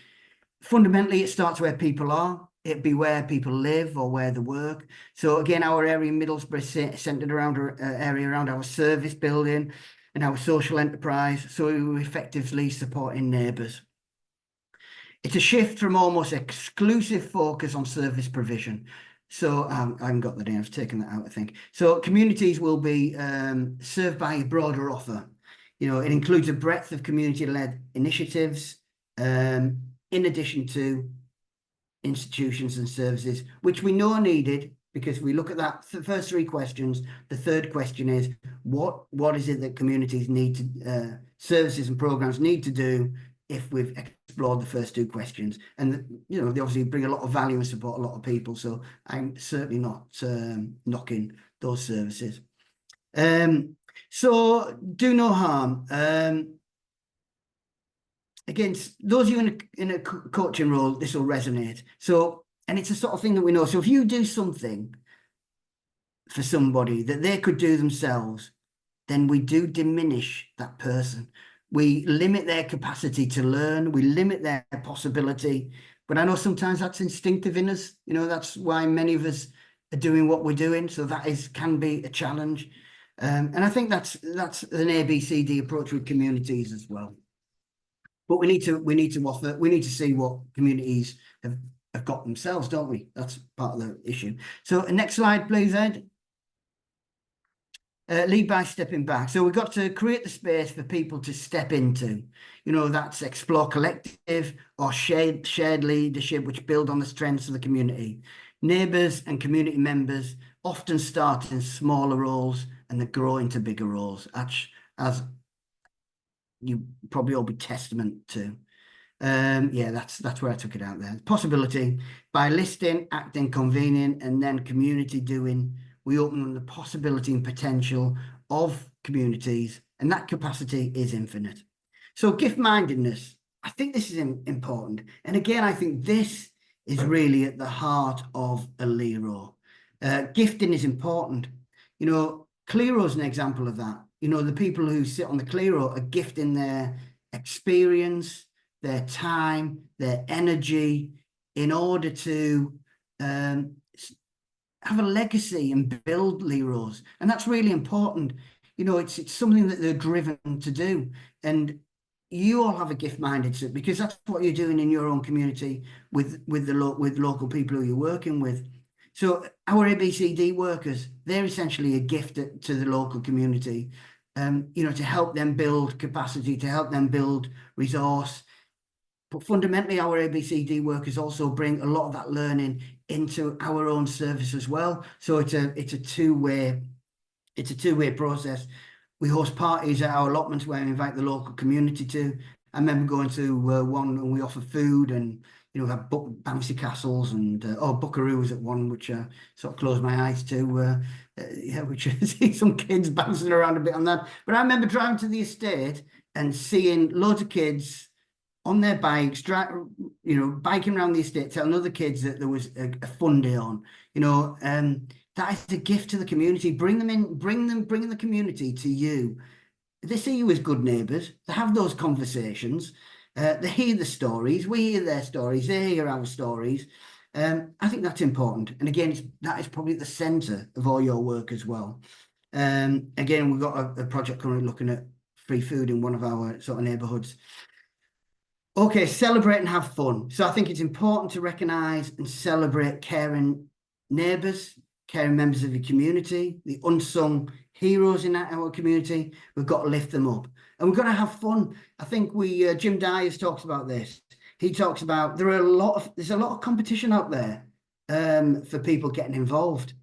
Fundamentally, it starts where people are. It'd be where people live or where they work. So again, our area in Middlesbrough is centred around area around our service building and our social enterprise. So we're effectively supporting neighbours. It's a shift from almost exclusive focus on service provision. So I haven't got the name, I've taken that out, I think. So communities will be served by a broader offer. You know, it includes a breadth of community-led initiatives in addition to institutions and services, which we know are needed, because we look at that first three questions. The third question is, what is it that communities need to, services and programs need to do if we've explored the first two questions? And, you know, they obviously bring a lot of value and support a lot of people. So I'm certainly not knocking those services. So do no harm. Again, those of you in a coaching role, this will resonate. So, and it's the sort of thing that we know. So if you do something for somebody that they could do themselves, then we do diminish that person. We limit their capacity to learn. We limit their possibility. But I know sometimes that's instinctive in us. You know, that's why many of us are doing what we're doing. So that can be a challenge. And I think that's an ABCD approach with communities as well. But we need to see what communities have got themselves, don't we? That's part of the issue. So next slide, please, Ed. Lead by stepping back. So we've got to create the space for people to step into. You know, that's explore collective or shared leadership, which build on the strengths of the community. Neighbours and community members often start in smaller roles and they grow into bigger roles, as you probably all be testament to. Yeah, that's where I took it out there. Possibility by listing, acting, convening, and then community doing. We open the possibility and potential of communities, and that capacity is infinite. So gift-mindedness, I think this is important. And again, I think this is really at the heart of a LERO. Gifting is important. You know, Clero is an example of that. You know, the people who sit on the Clero are gifting their experience, their time, their energy in order to have a legacy and build LEROs. And that's really important. You know, it's something that they're driven to do. And you all have a gift minded, because that's what you're doing in your own community with local people who you're working with. So our ABCD workers, they're essentially a gift to the local community, you know, to help them build capacity, to help them build resource. But fundamentally, our ABCD workers also bring a lot of that learning into our own service as well. So it's a two-way process. We host parties at our allotments where we invite the local community to. I remember going to one and we offer food, and you know, we have bouncy castles and buckaroos at one, which I sort of closed my eyes to. Yeah, which I see some kids bouncing around a bit on that. But I remember driving to the estate and seeing loads of kids on their bikes, you know, biking around the estate, telling other kids that there was a fun day on. You know, that is a gift to the community. Bring the community to you. They see you as good neighbours. They have those conversations. They hear the stories. We hear their stories. They hear our stories. I think that's important. And again, that is probably at the centre of all your work as well. Again, we've got a project currently looking at free food in one of our sort of neighbourhoods. Okay, celebrate and have fun. So I think it's important to recognise and celebrate caring neighbours, caring members of your community, the unsung heroes in our community. We've got to lift them up, and we've got to have fun. I think Jim Dyers talks about this. He talks about there's a lot of competition out there for people getting involved.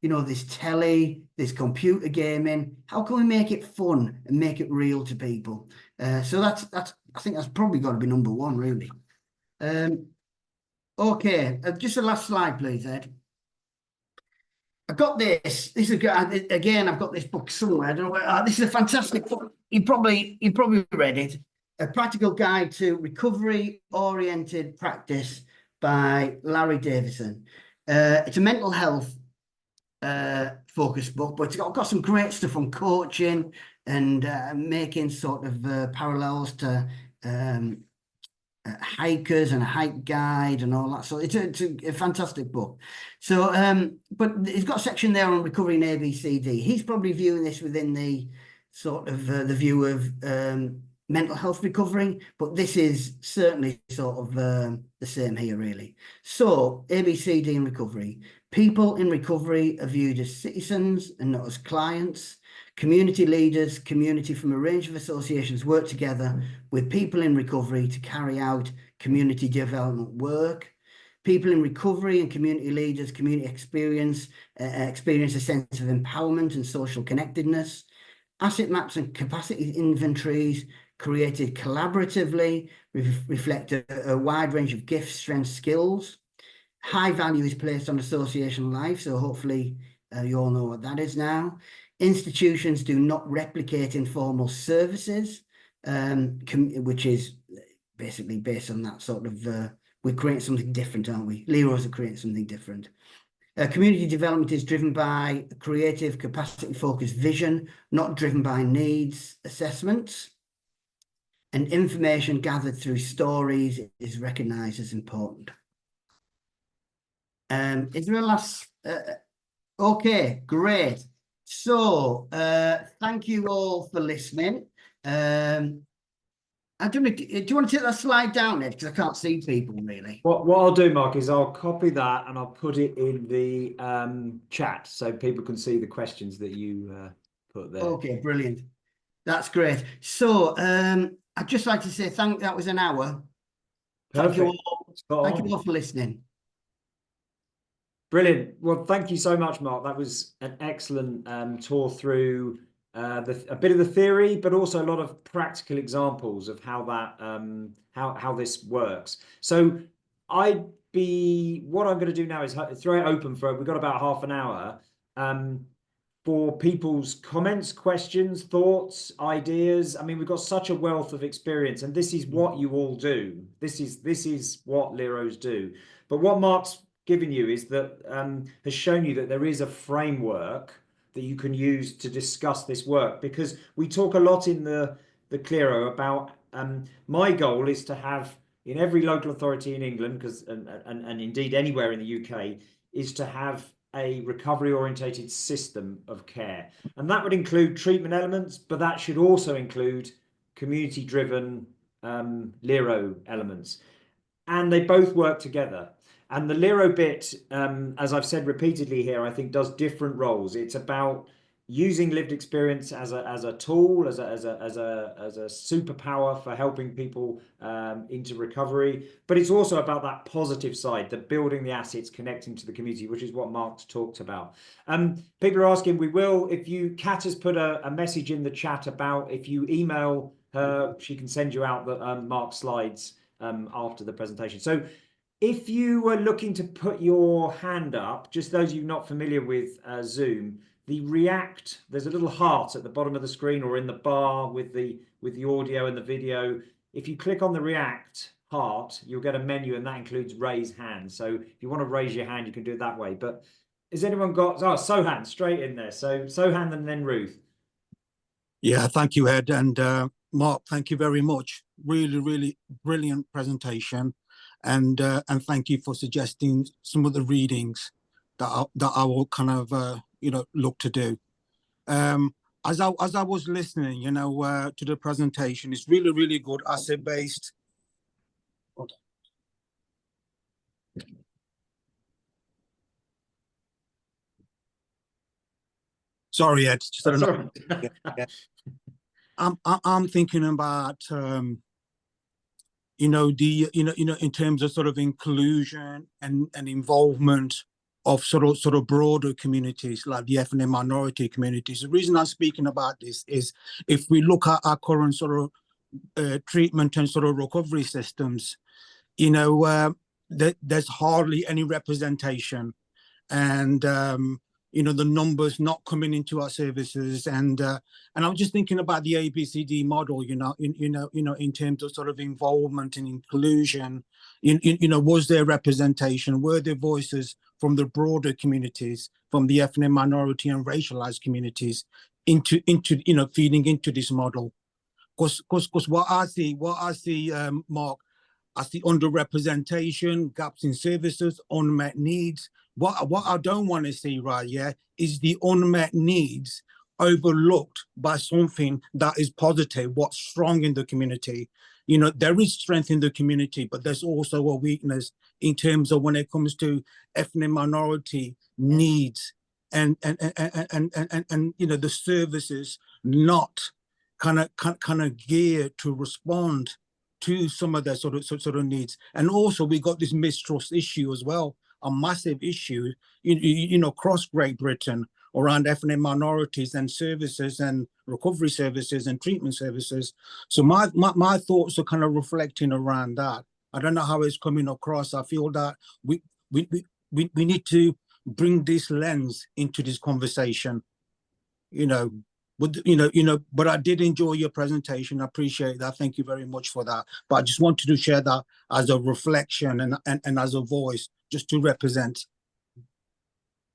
You know, there's telly, there's computer gaming. How can we make it fun and make it real to people? So I think that's probably got to be number one, really. Okay, just the last slide, please, Ed. I've got this. This is again. I've got this book somewhere. I don't know where. This is a fantastic book. You probably read it. A Practical Guide to Recovery-Oriented Practice by Larry Davison. It's a mental health focused book, but it's got some great stuff on coaching and making sort of parallels to hikers and a hike guide and all that. So it's a fantastic book. So, but it's got a section there on recovery in ABCD. He's probably viewing this within the sort of the view of mental health recovery, but this is certainly sort of the same here, really. So ABCD in recovery. People in recovery are viewed as citizens and not as clients. Community leaders, community from a range of associations work together with people in recovery to carry out community development work. People in recovery and community leaders, community experience a sense of empowerment and social connectedness. Asset maps and capacity inventories created collaboratively reflect a wide range of gifts, strengths, skills. High value is placed on association life, so hopefully you all know what that is now. Institutions do not replicate informal services, which is basically based on that sort of, we're creating something different, aren't we? LEROs are creating something different. Community development is driven by a creative, capacity-focused vision, not driven by needs assessments. And information gathered through stories is recognised as important. Is there a last? Okay, great. So, thank you all for listening. I don't know, do you want to take that slide down, Ed? Because I can't see people really. What I'll do, Mark, is I'll copy that and I'll put it in the chat so people can see the questions that you put put there. Okay, brilliant. That's great. So I'd just like to say that was an hour. Thank you Perfect. all. Spot Thank on. you all for listening. Brilliant. Well, thank you so much, Mark. That was an excellent tour through a bit of the theory, but also a lot of practical examples of how that how this works. So what I'm going to do now is throw it open for, we've got about half an hour, for people's comments, questions, thoughts, ideas. I mean, we've got such a wealth of experience, and this is what you all do. This is what LEROs do. But what Mark's given you is that has shown you that there is a framework that you can use to discuss this work, because we talk a lot in the Clero about my goal is to have in every local authority in England, because and indeed anywhere in the UK, is to have a recovery orientated system of care, and that would include treatment elements, but that should also include community driven LERO elements, and they both work together. And the LERO bit, as I've said repeatedly here, I think does different roles. It's about using lived experience as a tool, as a superpower for helping people into recovery. But it's also about that positive side, the building the assets, connecting to the community, which is what Mark's talked about. People are asking, Kat has put a message in the chat about if you email her, she can send you out the Mark's slides after the presentation. So if you were looking to put your hand up, just those of you not familiar with Zoom, there's a little heart at the bottom of the screen or in the bar with the audio and the video. If you click on the react heart, you'll get a menu, and that includes raise hand. So if you want to raise your hand, you can do it that way. But has anyone got, Sohan, straight in there. So Sohan and then Ruth. Yeah, thank you, Ed. And Mark, thank you very much. Really, really brilliant presentation. And thank you for suggesting some of the readings that I will kind of look to do. As I was listening, to the presentation, it's really, really good asset based. Sorry, Ed. Just I'm thinking about in terms of sort of inclusion and involvement of sort of broader communities like the ethnic minority communities. The reason I'm speaking about this is if we look at our current sort of treatment and sort of recovery systems, there's hardly any representation, and the numbers not coming into our services, and I'm just thinking about the ABCD model, in terms of sort of involvement and inclusion. Was there representation? Were there voices from the broader communities, from the ethnic minority and racialized communities, into feeding into this model? Because what I see, Mark, I see underrepresentation, gaps in services, unmet needs. What I don't want to see right here is the unmet needs overlooked by something that is positive, what's strong in the community. There is strength in the community, but there's also a weakness in terms of when it comes to ethnic minority needs and the services not kind of geared to respond to some of their sort of needs. And also we got this mistrust issue as well, a massive issue, across Great Britain around ethnic minorities and services and recovery services and treatment services. So my thoughts are kind of reflecting around that. I don't know how it's coming across. I feel that we need to bring this lens into this conversation, but I did enjoy your presentation. I appreciate that. Thank you very much for that. But I just wanted to share that as a reflection and as a voice, just to represent.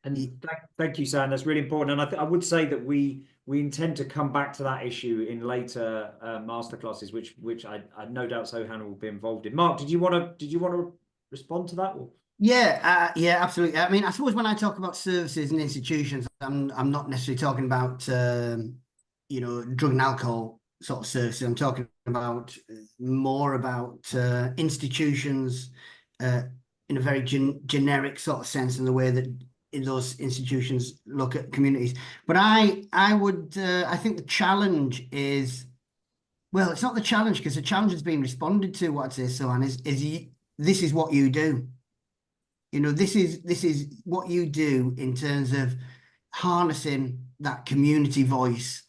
And thank you, Sam. That's really important. And I would say that we intend to come back to that issue in later masterclasses, which I no doubt Sohan will be involved in. Mark, did you want to respond to that? Or? Yeah, absolutely. I mean, I suppose when I talk about services and institutions, I'm not necessarily talking about drug and alcohol sort of services. I'm talking about more about institutions in a very generic sort of sense, in the way that in those institutions look at communities. But I would I think the challenge is, well, it's not the challenge, because the challenge has been responded to. What I'd say, Sohan, this is what you do. You know, this is what you do in terms of harnessing that community voice,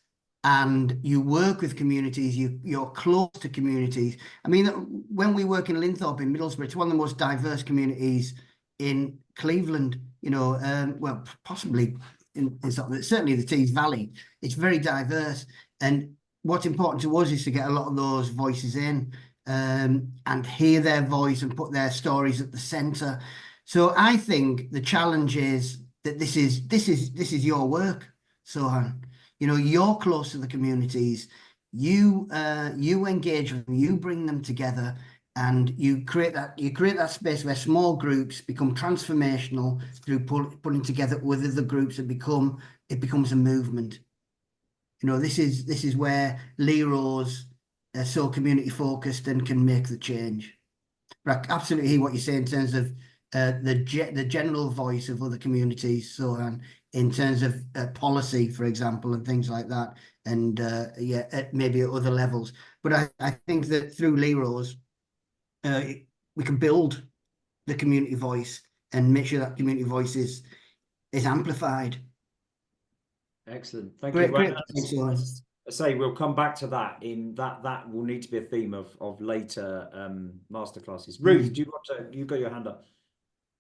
and you work with communities, you're close to communities. I mean, when we work in Linthorpe in Middlesbrough, it's one of the most diverse communities in Cleveland, you know, well, possibly certainly the Tees Valley. It's very diverse. And what's important to us is to get a lot of those voices in, and hear their voice and put their stories at the centre. So I think the challenge is that this is your work, Sohan. You know, you're close to the communities. You engage with them, you bring them together, and you create that space where small groups become transformational through putting together with other groups, and it becomes a movement. You know, this is where LEROs are so community focused and can make the change. But I absolutely hear what you say in terms of the general voice of other communities. So in terms of policy, for example, and things like that, and maybe at other levels. But I think that through LEROs, we can build the community voice and make sure that community voice is amplified. Excellent, thank Great, you. great. I say we'll come back to that. That will need to be a theme of later masterclasses. Ruth, do you want to? You've got your hand up.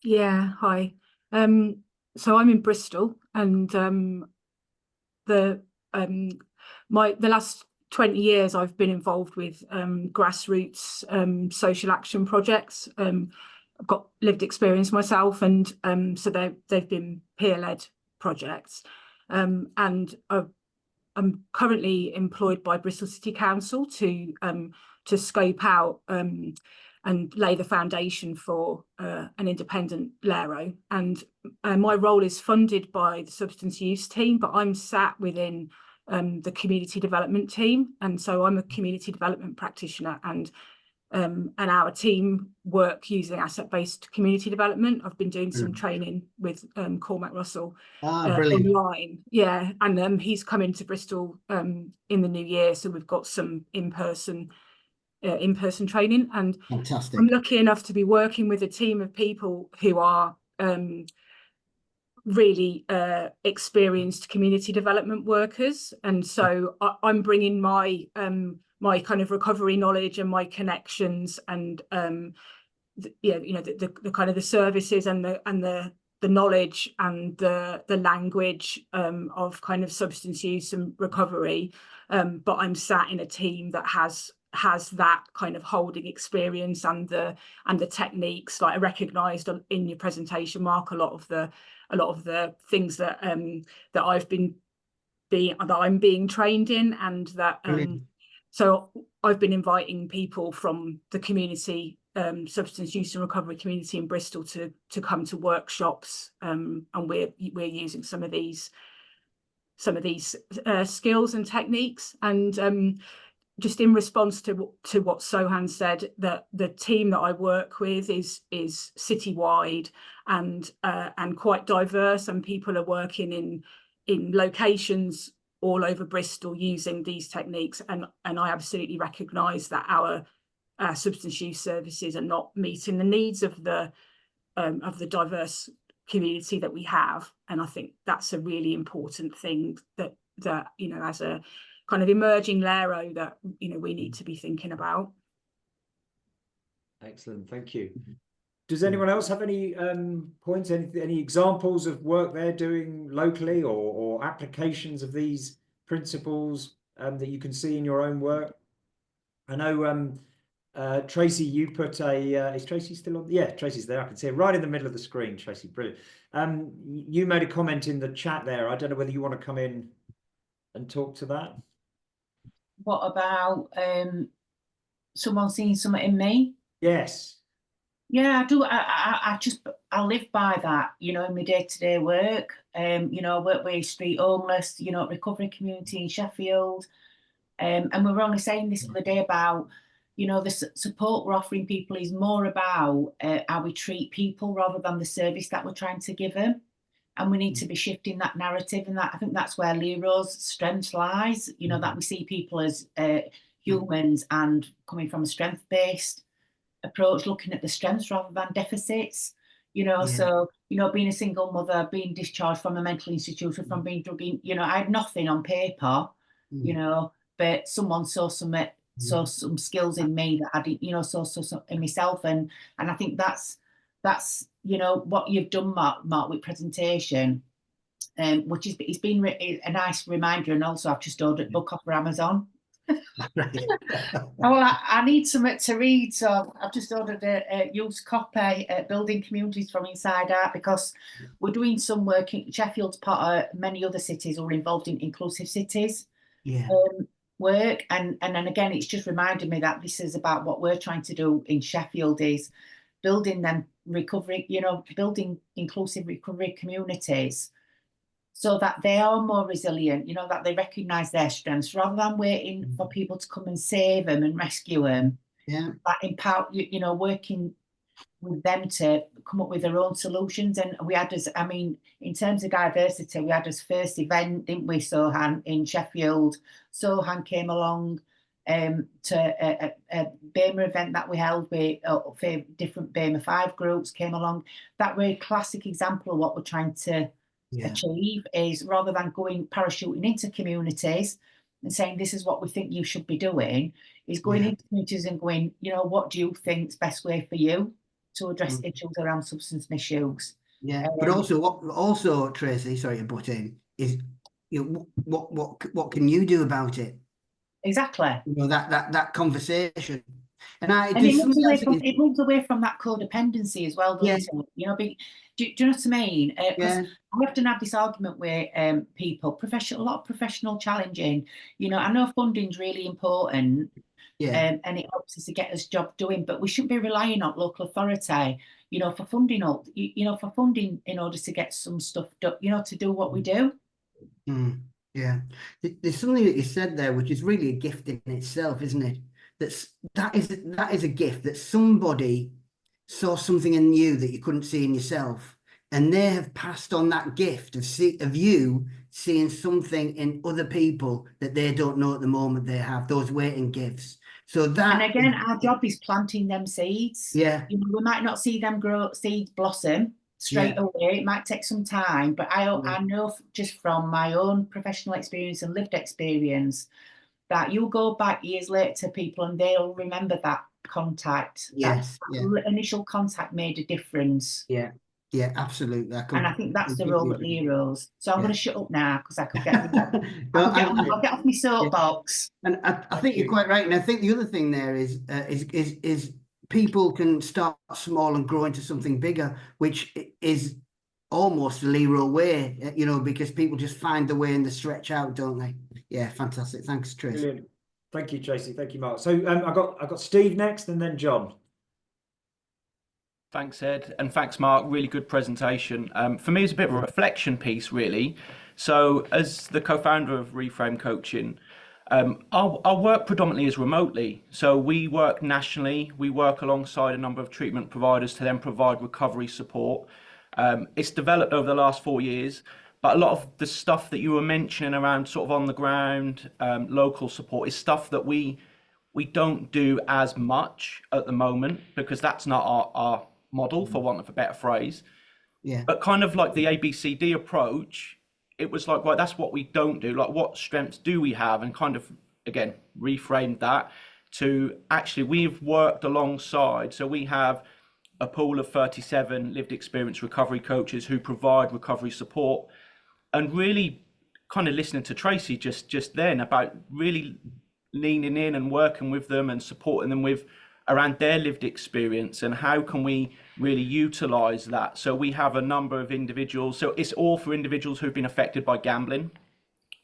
Yeah, hi. So I'm in Bristol, and the last 20 years I've been involved with grassroots social action projects. I've got lived experience myself, and so they've been peer-led projects. And I'm currently employed by Bristol City Council to scope out and lay the foundation for an independent LERO. And my role is funded by the substance use team, but I'm sat within the community development team. And so I'm a community development practitioner, and our team work using asset-based community development. I've been doing some training with Cormac Russell online. Yeah, and he's coming to Bristol in the new year, so we've got some in-person training. And fantastic. I'm lucky enough to be working with a team of people who are really experienced community development workers, and so I'm bringing my my kind of recovery knowledge and my connections, and the kind of the services and the knowledge and the language of kind of substance use and recovery, but I'm sat in a team that has that kind of holding experience and the techniques. Like I recognised in your presentation, Mark, a lot of the things that I'm being trained in, and that so I've been inviting people from the community, substance use and recovery community in Bristol to come to workshops, and we're using some of these skills and techniques. And just in response to what Sohan said, that the team that I work with is citywide and quite diverse, and people are working in locations all over Bristol using these techniques. And I absolutely recognise that our substance use services are not meeting the needs of the diverse community that we have. And I think that's a really important thing that you know, as a kind of emerging LERO, that you know we need to be thinking about. Excellent, thank you. Does anyone else have any points, any examples of work they're doing locally, or applications of these principles that you can see in your own work? I know Tracy, you put is Tracy still on? Yeah, Tracy's there. I can see it right in the middle of the screen. Tracy, brilliant. You made a comment in the chat there. I don't know whether you want to come in and talk to that. What about someone seeing something in me? Yes. Yeah, I do. I live by that, you know, in my day-to-day work. You know, I work with street homeless, you know, recovery community in Sheffield. And we were only saying this the other day about, you know, the support we're offering people is more about how we treat people rather than the service that we're trying to give them. and we need to be shifting that narrative, and that I think that's where LERO's strength lies, you know, that we see people as humans and coming from a strength-based approach, looking at the strengths rather than deficits, you know. So, you know, being a single mother, being discharged from a mental institution, from being drug in, you know, I had nothing on paper, you know, but someone saw some skills in me that I didn't, you know, saw in myself, and I think that's you know what you've done, Mark, with presentation, which is it's been a nice reminder. And also I've just ordered a book off Amazon. Well, I need something to read, so I've just ordered a used copy, Building Communities from Inside Out, because we're doing some work in Sheffield's part of many other cities who are involved in inclusive cities work, and then again it's just reminded me that this is about what we're trying to do in Sheffield, is building them recovery, you know, building inclusive recovery communities so that they are more resilient, you know, that they recognise their strengths rather than waiting for people to come and save them and rescue them. That empower, you know, working with them to come up with their own solutions. And we had as, I mean, in terms of diversity, we had as first event, didn't we, Sohan, in Sheffield. Sohan came along to a BEMA event that we held with different BEMA 5 groups came along. That really classic example of what we're trying to achieve, is rather than going parachuting into communities and saying this is what we think you should be doing, is going into communities and going, you know, what do you think is best way for you to address issues around substance misuse? But also Tracy, sorry to butt in, is, you know, what can you do about it? Exactly. You know, that conversation. And it moves away from that codependency as well, doesn't it? You know, do you know what I mean? I often have this argument with people, a lot of professional challenging. You know, I know funding's really important, and it helps us to get us job doing, but we shouldn't be relying on local authority, you know, for funding, for funding in order to get some stuff done, you know, to do what we do. There's something that you said there, which is really a gift in itself, isn't it? That is a gift, that somebody saw something in you that you couldn't see in yourself, and they have passed on that gift of you seeing something in other people that they don't know at the moment they have, those waiting gifts. So that, and again, our job is planting them seeds. You know, we might not see them seeds blossom straight away. It might take some time, but I know just from my own professional experience and lived experience that you'll go back years later to people and they'll remember that contact. That initial contact made a difference. Yeah, absolutely. And I think that's the role that LERO's. So I'm going to shut up now because I could I'll get off my soapbox. And I think you're quite right. And I think the other thing there is people can start small and grow into something bigger, which is almost the LERO way, you know, because people just find the way and the stretch out, don't they? Yeah, fantastic. Thanks, Tracy. Brilliant. Thank you, Tracy. Thank you, Mark. So I got Steve next, and then John. Thanks, Ed, and thanks, Mark. Really good presentation. For me, it's a bit of a reflection piece, really. So, as the co-founder of Reframe Coaching, our work predominantly is remotely. So we work nationally. We work alongside a number of treatment providers to then provide recovery support. It's developed over the last 4 years, but a lot of the stuff that you were mentioning around sort of on the ground, local support is stuff that we don't do as much at the moment because that's not our model, for want of a better phrase. But kind of like the ABCD approach, it was like, right, that's what we don't do. Like, what strengths do we have? And kind of, again, reframed that to actually we've worked alongside. So we have a pool of 37 lived experience recovery coaches who provide recovery support, and really kind of listening to Tracy just then about really leaning in and working with them and supporting them with around their lived experience and how can we really utilize that. So we have a number of individuals, so it's all for individuals who've been affected by gambling,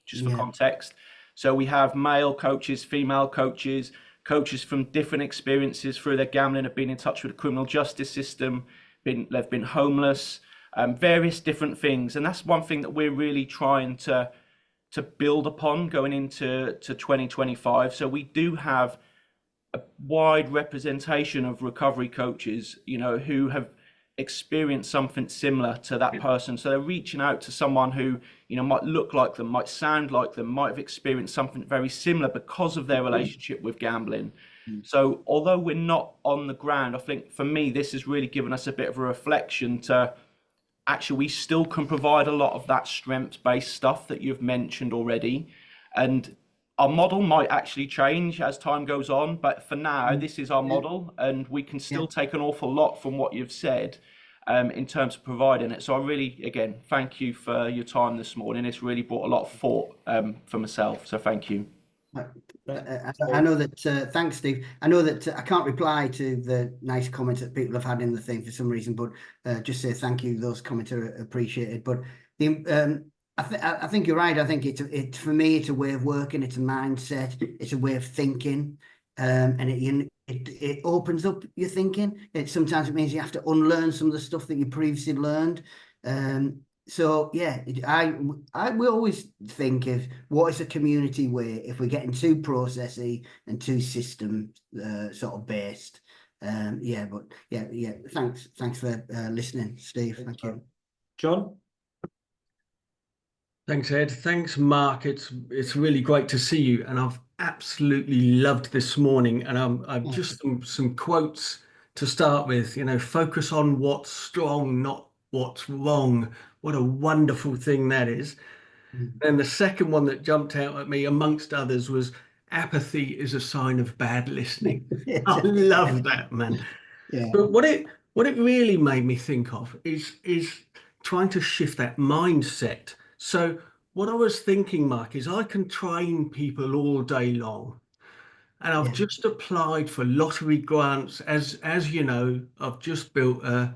just for context. So we have male coaches, female coaches, coaches from different experiences through their gambling, have been in touch with the criminal justice system, they've been homeless, various different things. And that's one thing that we're really trying to build upon going into 2025. So we do have a wide representation of recovery coaches, you know, who have experienced something similar to that person. So they're reaching out to someone who, you know, might look like them, might sound like them, might have experienced something very similar because of their relationship with gambling. So although we're not on the ground, I think for me, this has really given us a bit of a reflection to actually we still can provide a lot of that strengths-based stuff that you've mentioned already. And our model might actually change as time goes on, but for now, this is our model, and we can still take an awful lot from what you've said in terms of providing it. So I really, again, thank you for your time this morning. It's really brought a lot of thought for myself. So thank you. I know that, thanks, Steve. I know that I can't reply to the nice comments that people have had in the thing for some reason, but just say thank you. Those comments are appreciated. But the, I think you're right. I think it's for me, it's a way of working. It's a mindset. It's a way of thinking, and it opens up your thinking. Sometimes it means you have to unlearn some of the stuff that you previously learned. So yeah, I will always think of what is a community way if we're getting too processy and too system sort of based. Yeah, but yeah. Thanks for listening, Steve. Thank you, John. Thanks, Ed. Thanks, Mark. It's really great to see you, and I've absolutely loved this morning. And I'm just some quotes to start with. You know, focus on what's strong, not what's wrong. What a wonderful thing that is. And the second one that jumped out at me, amongst others, was apathy is a sign of bad listening. I love that, man. Yeah. But what it really made me think of is trying to shift that mindset. So what I was thinking, Mark, is I can train people all day long. And I've just applied for lottery grants. As you know, I've just built a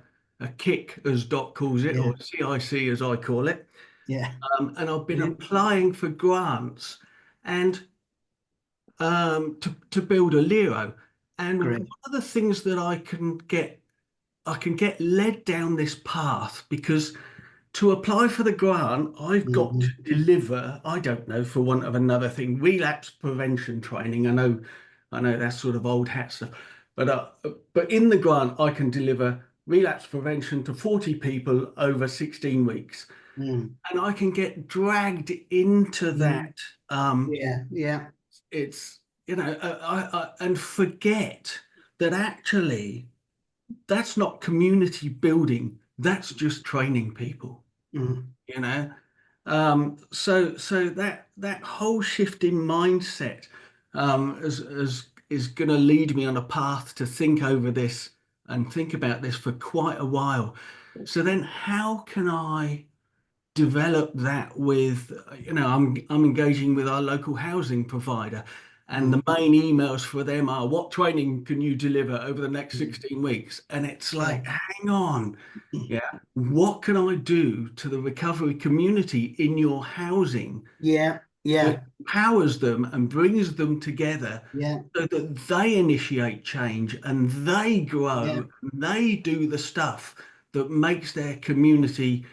kick, as Doc calls it, or CIC as I call it. Yeah. And I've been applying for grants and to build a LERO. And Great. one of the things that I can get led down this path, because to apply for the grant, I've got to deliver, I don't know, for want of another thing, relapse prevention training. I know that's sort of old hat stuff, but in the grant, I can deliver relapse prevention to 40 people over 16 weeks. And I can get dragged into that. It's, you know, and forget that actually that's not community building. That's just training people, you know. So that whole shift in mindset is going to lead me on a path to think over this and think about this for quite a while. So then how can I develop that with, you know, I'm engaging with our local housing provider, and the main emails for them are, what training can you deliver over the next 16 weeks? And it's like, hang on, what can I do to the recovery community in your housing that empowers them and brings them together so that they initiate change and they grow and they do the stuff that makes their community,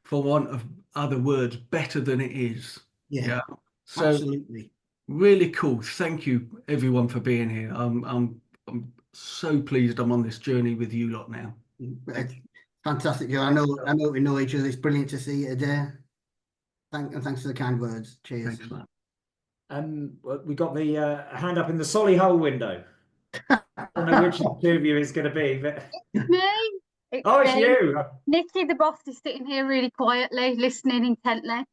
for want of other words, better than it is. So Absolutely. Really cool. Thank you everyone for being here. I'm so pleased I'm on this journey with you lot now. Fantastic, Joe. I know we know each other. It's brilliant to see you today. Thanks for the kind words. Cheers. Thanks, man. We got the hand up in the Solihull window. I don't know which of the two of you is going to be, but Me. it's you. Nikki, the boss, is sitting here really quietly, listening intently.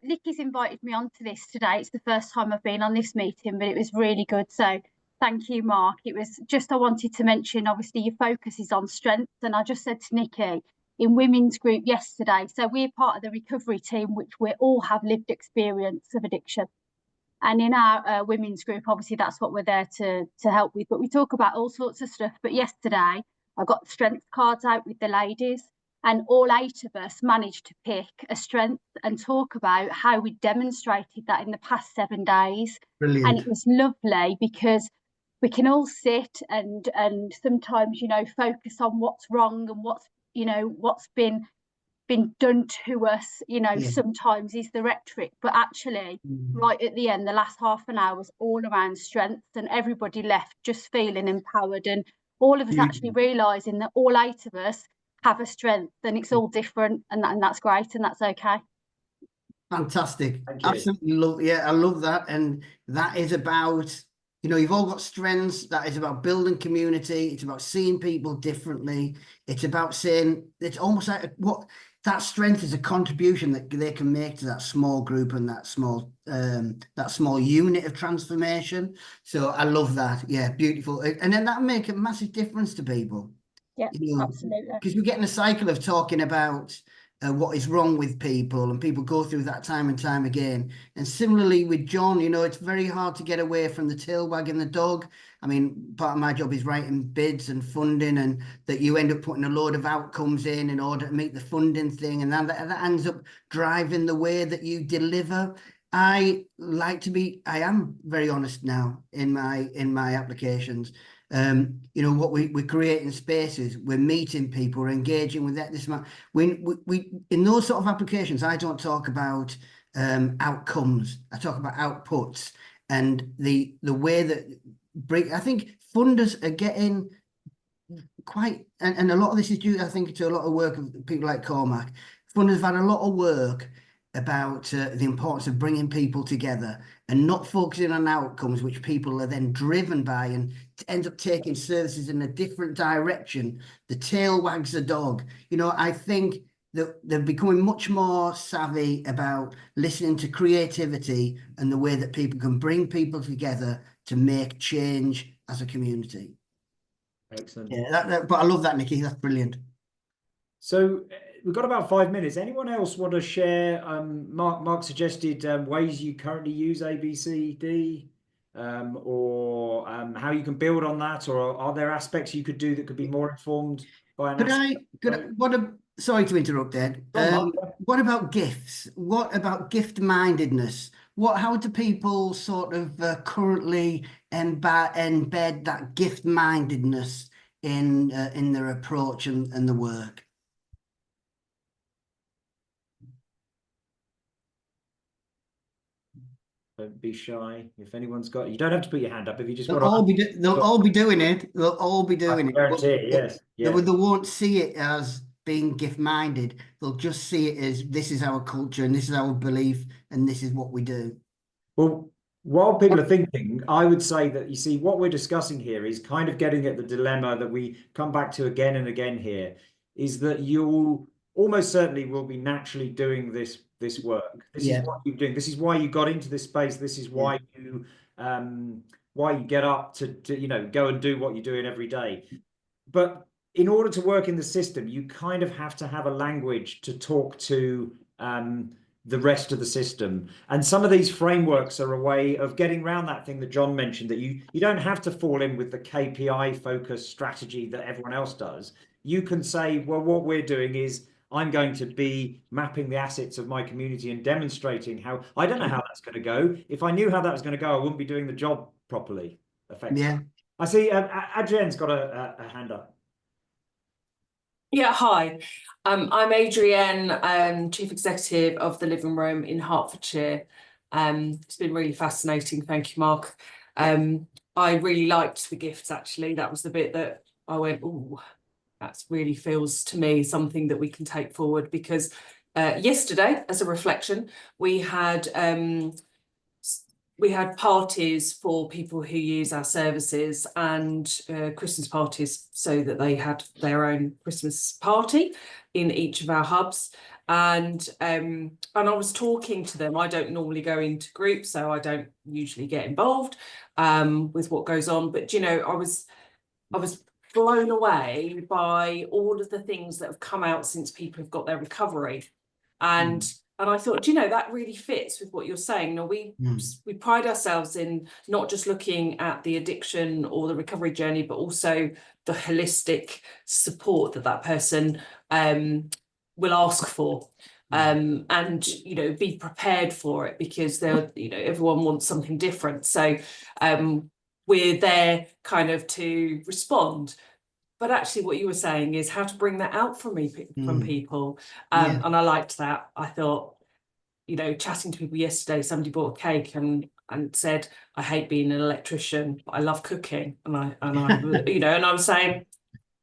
Nikki's invited me onto this today. It's the first time I've been on this meeting, but it was really good. So thank you, Mark. It was just, I wanted to mention, obviously your focus is on strength. And I just said to Nikki in women's group yesterday, so we're part of the recovery team, which we all have lived experience of addiction. And in our women's group, obviously that's what we're there to help with. But we talk about all sorts of stuff. But yesterday I got strength cards out with the ladies, and all 8 of us managed to pick a strength and talk about how we demonstrated that in the past 7 days. Brilliant. And it was lovely because we can all sit and sometimes, you know, focus on what's wrong and what's, you know, what's been done to us, you know, sometimes is the rhetoric, but actually right at the end, the last half an hour was all around strength, and everybody left just feeling empowered. And all of us actually realising that all 8 of us have a strength, and it's all different, and that's great, and that's okay. Fantastic. Thank you. Absolutely love. Yeah, I love that. And that is about, you've all got strengths. That is about building community. It's about seeing people differently. It's about saying, it's almost like what that strength is, a contribution that they can make to that small group and that small unit of transformation. So I love that. Yeah, beautiful. And then that make a massive difference to people. Yeah, absolutely. Because we get in a cycle of talking about what is wrong with people, and people go through that time and time again. And similarly with John, it's very hard to get away from the tail wagging the dog. I mean, part of my job is writing bids and funding, and that you end up putting a load of outcomes in order to meet the funding thing, and that ends up driving the way that you deliver. I am very honest now in my applications. What we're creating spaces, we're meeting people, we're engaging with that. We in those sort of applications, I don't talk about outcomes. I talk about outputs, and the way that I think funders are getting quite, and a lot of this is due, I think, to a lot of work of people like Cormac. Funders have had a lot of work about the importance of bringing people together and not focusing on outcomes, which people are then driven by, and ends up taking services in a different direction. The tail wags the dog. I think that they're becoming much more savvy about listening to creativity and the way that people can bring people together to make change as a community. Excellent. Yeah, but I love that, Nikki. That's brilliant. So we've got about 5 minutes. Anyone else want to share? Mark suggested ways you currently use ABCD, or how you can build on that, or are there aspects you could do that could be more informed by an Sorry to interrupt, Ed. What about gifts? What about gift-mindedness? How do people sort of currently embed that gift-mindedness in their approach and the work? Don't be shy. If anyone's got, you don't have to put your hand up if you just They'll want to. they'll all be doing it. They'll all be doing it. Guarantee, yes. Yeah. They won't see it as being gift-minded. They'll just see it as, this is our culture and this is our belief and this is what we do. Well, while people are thinking, I would say that, you see, what we're discussing here is kind of getting at the dilemma that we come back to again and again here, is that you almost certainly will be naturally doing this work. This is what you're doing. This is why you got into this space. This is why you get up to go and do what you're doing every day. But in order to work in the system, you kind of have to have a language to talk to the rest of the system. And some of these frameworks are a way of getting around that thing that John mentioned, that you don't have to fall in with the KPI focused strategy that everyone else does. You can say, well, what we're doing is, I'm going to be mapping the assets of my community and demonstrating how, I don't know how that's going to go. If I knew how that was going to go, I wouldn't be doing the job properly, effectively. Yeah. I see Adrienne's got a hand up. Yeah, hi. I'm Adrienne, Chief Executive of the Living Room in Hertfordshire. It's been really fascinating. Thank you, Mark. I really liked the gifts, actually. That was the bit that I went, ooh, that really feels to me something that we can take forward, because yesterday, as a reflection, we had parties for people who use our services, and Christmas parties, so that they had their own Christmas party in each of our hubs. And I was talking to them. I don't normally go into groups, so I don't usually get involved with what goes on. But I was blown away by all of the things that have come out since people have got their recovery. And I thought, that really fits with what you're saying. We pride ourselves in not just looking at the addiction or the recovery journey, but also the holistic support that person will ask for, and be prepared for it, because everyone wants something different. So we're there kind of to respond. But actually what you were saying is how to bring that out from people. And I liked that. I thought, chatting to people yesterday, somebody bought a cake, and and said, I hate being an electrician, but I love cooking. And I you know, and I was saying,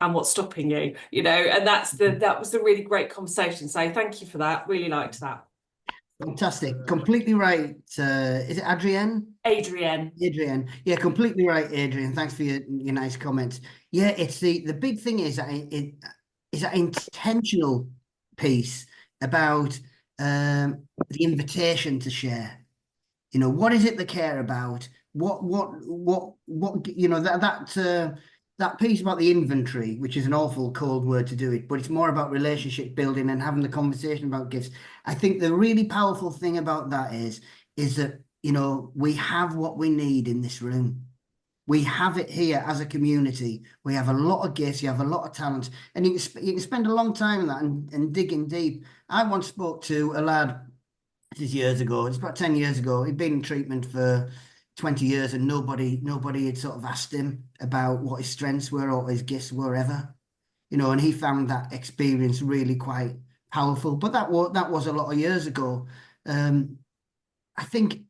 and what's stopping you? You know, and that was a really great conversation. So thank you for that. Really liked that. Fantastic. Completely right. Is it Adrienne? Adrienne. Yeah, completely right, Adrienne. Thanks for your nice comments. Yeah, it's the big thing is that is that intentional piece about the invitation to share. You know, what is it they care about? What you know, that piece about the inventory, which is an awful cold word to do it, but it's more about relationship building and having the conversation about gifts. I think the really powerful thing about that is that, you know, we have what we need in this room. We have it here as a community. We have a lot of gifts, you have a lot of talent, and you can spend a long time in that and digging deep. I once spoke to a lad, this is years ago, it's about 10 years ago. He'd been in treatment for 20 years and nobody had sort of asked him about what his strengths were or his gifts were ever, you know, and he found that experience really quite powerful. But that was a lot of years ago. I think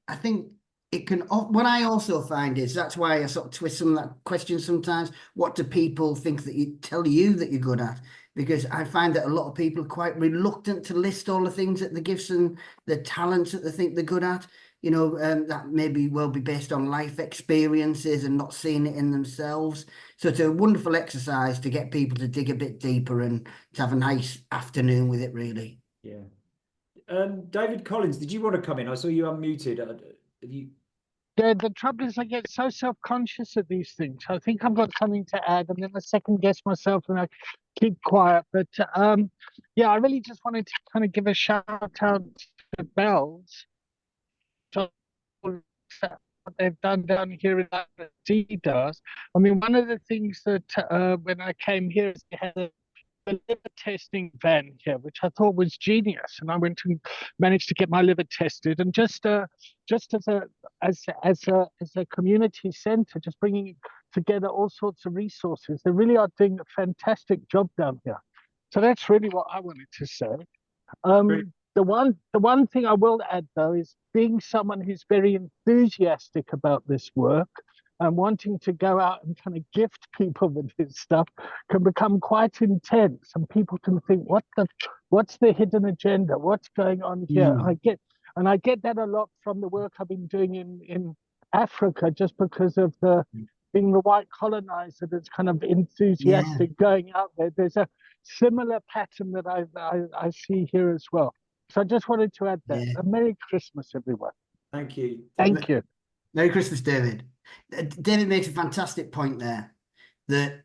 it can, what I also find is, that's why I sort of twist some of that question sometimes. What do people think that tell you that you're good at? Because I find that a lot of people are quite reluctant to list all the things that the gifts and the talents that they think they're good at. You know, that maybe will be based on life experiences and not seeing it in themselves. So it's a wonderful exercise to get people to dig a bit deeper and to have a nice afternoon with it, really. Yeah. David Collins, did you want to come in? I saw you unmuted. Have you... The trouble is I get so self-conscious of these things. I think I've got something to add, and then I second guess myself and I keep quiet. But yeah, I really just wanted to kind of give a shout out to Bells. What they've done down here in LERO does. I mean, one of the things that when I came here is they had a liver testing van here, which I thought was genius, and I went and managed to get my liver tested. And just as a community centre, just bringing together all sorts of resources, they really are doing a fantastic job down here. So that's really what I wanted to say. The one thing I will add, though, is being someone who's very enthusiastic about this work and wanting to go out and kind of gift people with this stuff can become quite intense, and people can think, what's the hidden agenda? What's going on here? I get that a lot from the work I've been doing in Africa, just because of being the white colonizer that's kind of enthusiastic going out there. There's a similar pattern that I see here as well. So I just wanted to add that. A Merry Christmas, everyone. Thank you. Thank you. Merry Christmas, David. David makes a fantastic point there that,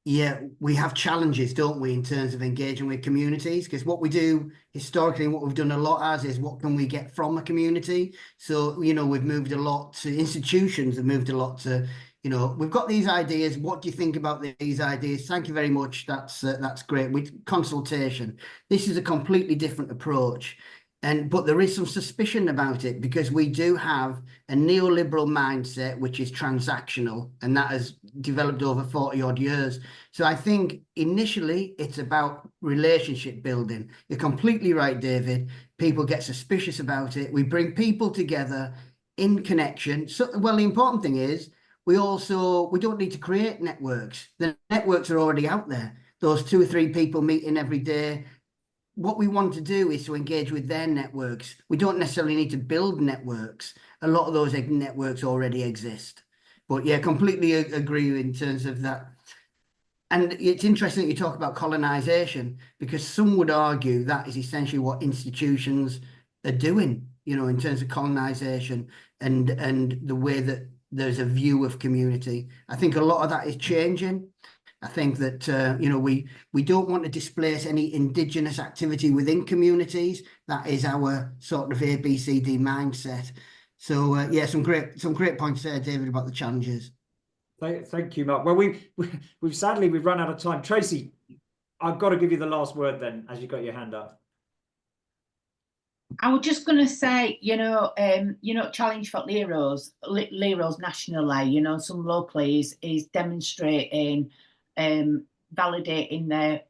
yeah, we have challenges, don't we, in terms of engaging with communities? Because what we do historically, what we've done a lot as is what can we get from a community? So, you know, we've moved a lot to institutions, have moved a lot to, you know, we've got these ideas. What do you think about these ideas? Thank you very much. That's great. With consultation, this is a completely different approach. But there is some suspicion about it, because we do have a neoliberal mindset, which is transactional, and that has developed over 40 odd years. So I think initially it's about relationship building. You're completely right, David. People get suspicious about it. We bring people together in connection. So, well, the important thing is we don't need to create networks. The networks are already out there. Those 2 or 3 people meeting every day. What we want to do is to engage with their networks. We don't necessarily need to build networks. A lot of those networks already exist. But yeah, completely agree in terms of that. And it's interesting that you talk about colonization, because some would argue that is essentially what institutions are doing, you know, in terms of colonization and the way that there's a view of community. I think a lot of that is changing. I think that, you know, we don't want to displace any indigenous activity within communities. That is our sort of ABCD mindset. So, yeah, some great points there, David, about the challenges. Thank you, Mark. Well, we've sadly run out of time. Tracy, I've got to give you the last word then, as you got your hand up. I was just going to say, challenge for LERO's nationally, you know, some locally is demonstrating, validating their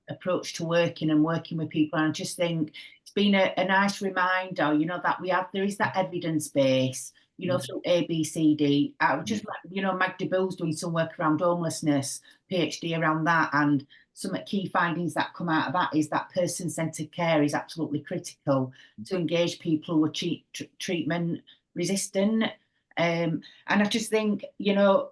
approach to working with people. And I just think it's been a nice reminder, you know, that there is that evidence base, you know, through ABCD. I would just, you know, Magda Bill's doing some work around homelessness, PhD around that, and some key findings that come out of that is that person-centered care is absolutely critical to engage people who are treatment resistant. And I just think, you know,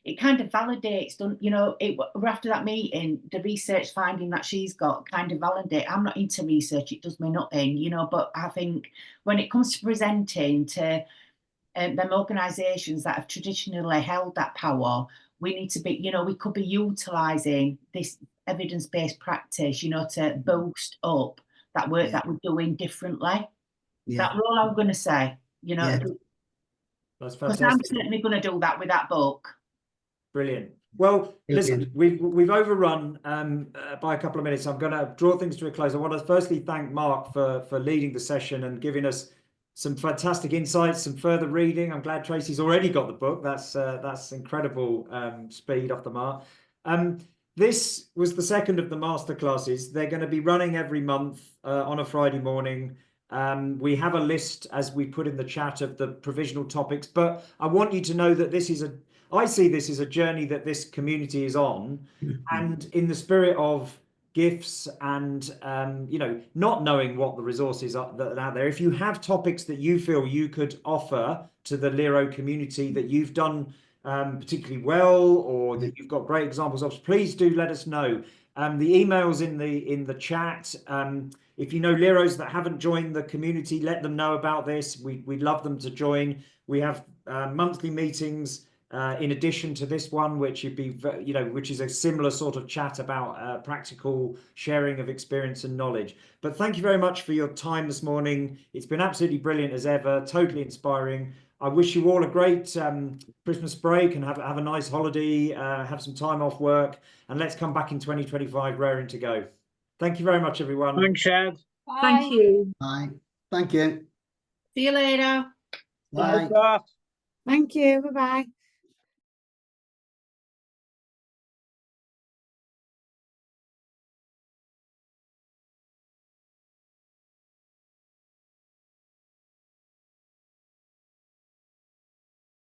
it kind of validates, you know, after that meeting, the research finding that she's got kind of validate. I'm not into research, it does me nothing, you know, but I think when it comes to presenting to them organisations that have traditionally held that power, we need to be, you know, we could be utilising this evidence-based practice, you know, to boost up that work that we're doing differently. That's all I'm going to say, you know. That's because fantastic. I'm certainly going to do that with that book. Brilliant. Well, listen, we've overrun by a couple of minutes. I'm going to draw things to a close. I want to firstly thank Mark for leading the session and giving us some fantastic insights, some further reading. I'm glad Tracy's already got the book. That's incredible speed off the mark. This was the second of the masterclasses. They're going to be running every month on a Friday morning. We have a list, as we put in the chat, of the provisional topics, but I want you to know that I see this as a journey that this community is on, and in the spirit of gifts and you know, not knowing what the resources are that are out there. If you have topics that you feel you could offer to the LERO community that you've done particularly well, or that you've got great examples of, please do let us know. The email's in the chat. If you know LEROs that haven't joined the community, let them know about this. We'd love them to join. We have monthly meetings in addition to this one, which which is a similar sort of chat about practical sharing of experience and knowledge. But thank you very much for your time this morning. It's been absolutely brilliant as ever, totally inspiring. I wish you all a great Christmas break and have a nice holiday, have some time off work, and let's come back in 2025 raring to go. Thank you very much, everyone. Thanks, Ed. Thank you. Bye. Thank you. See you later. Bye. Bye. Thank you. Bye-bye.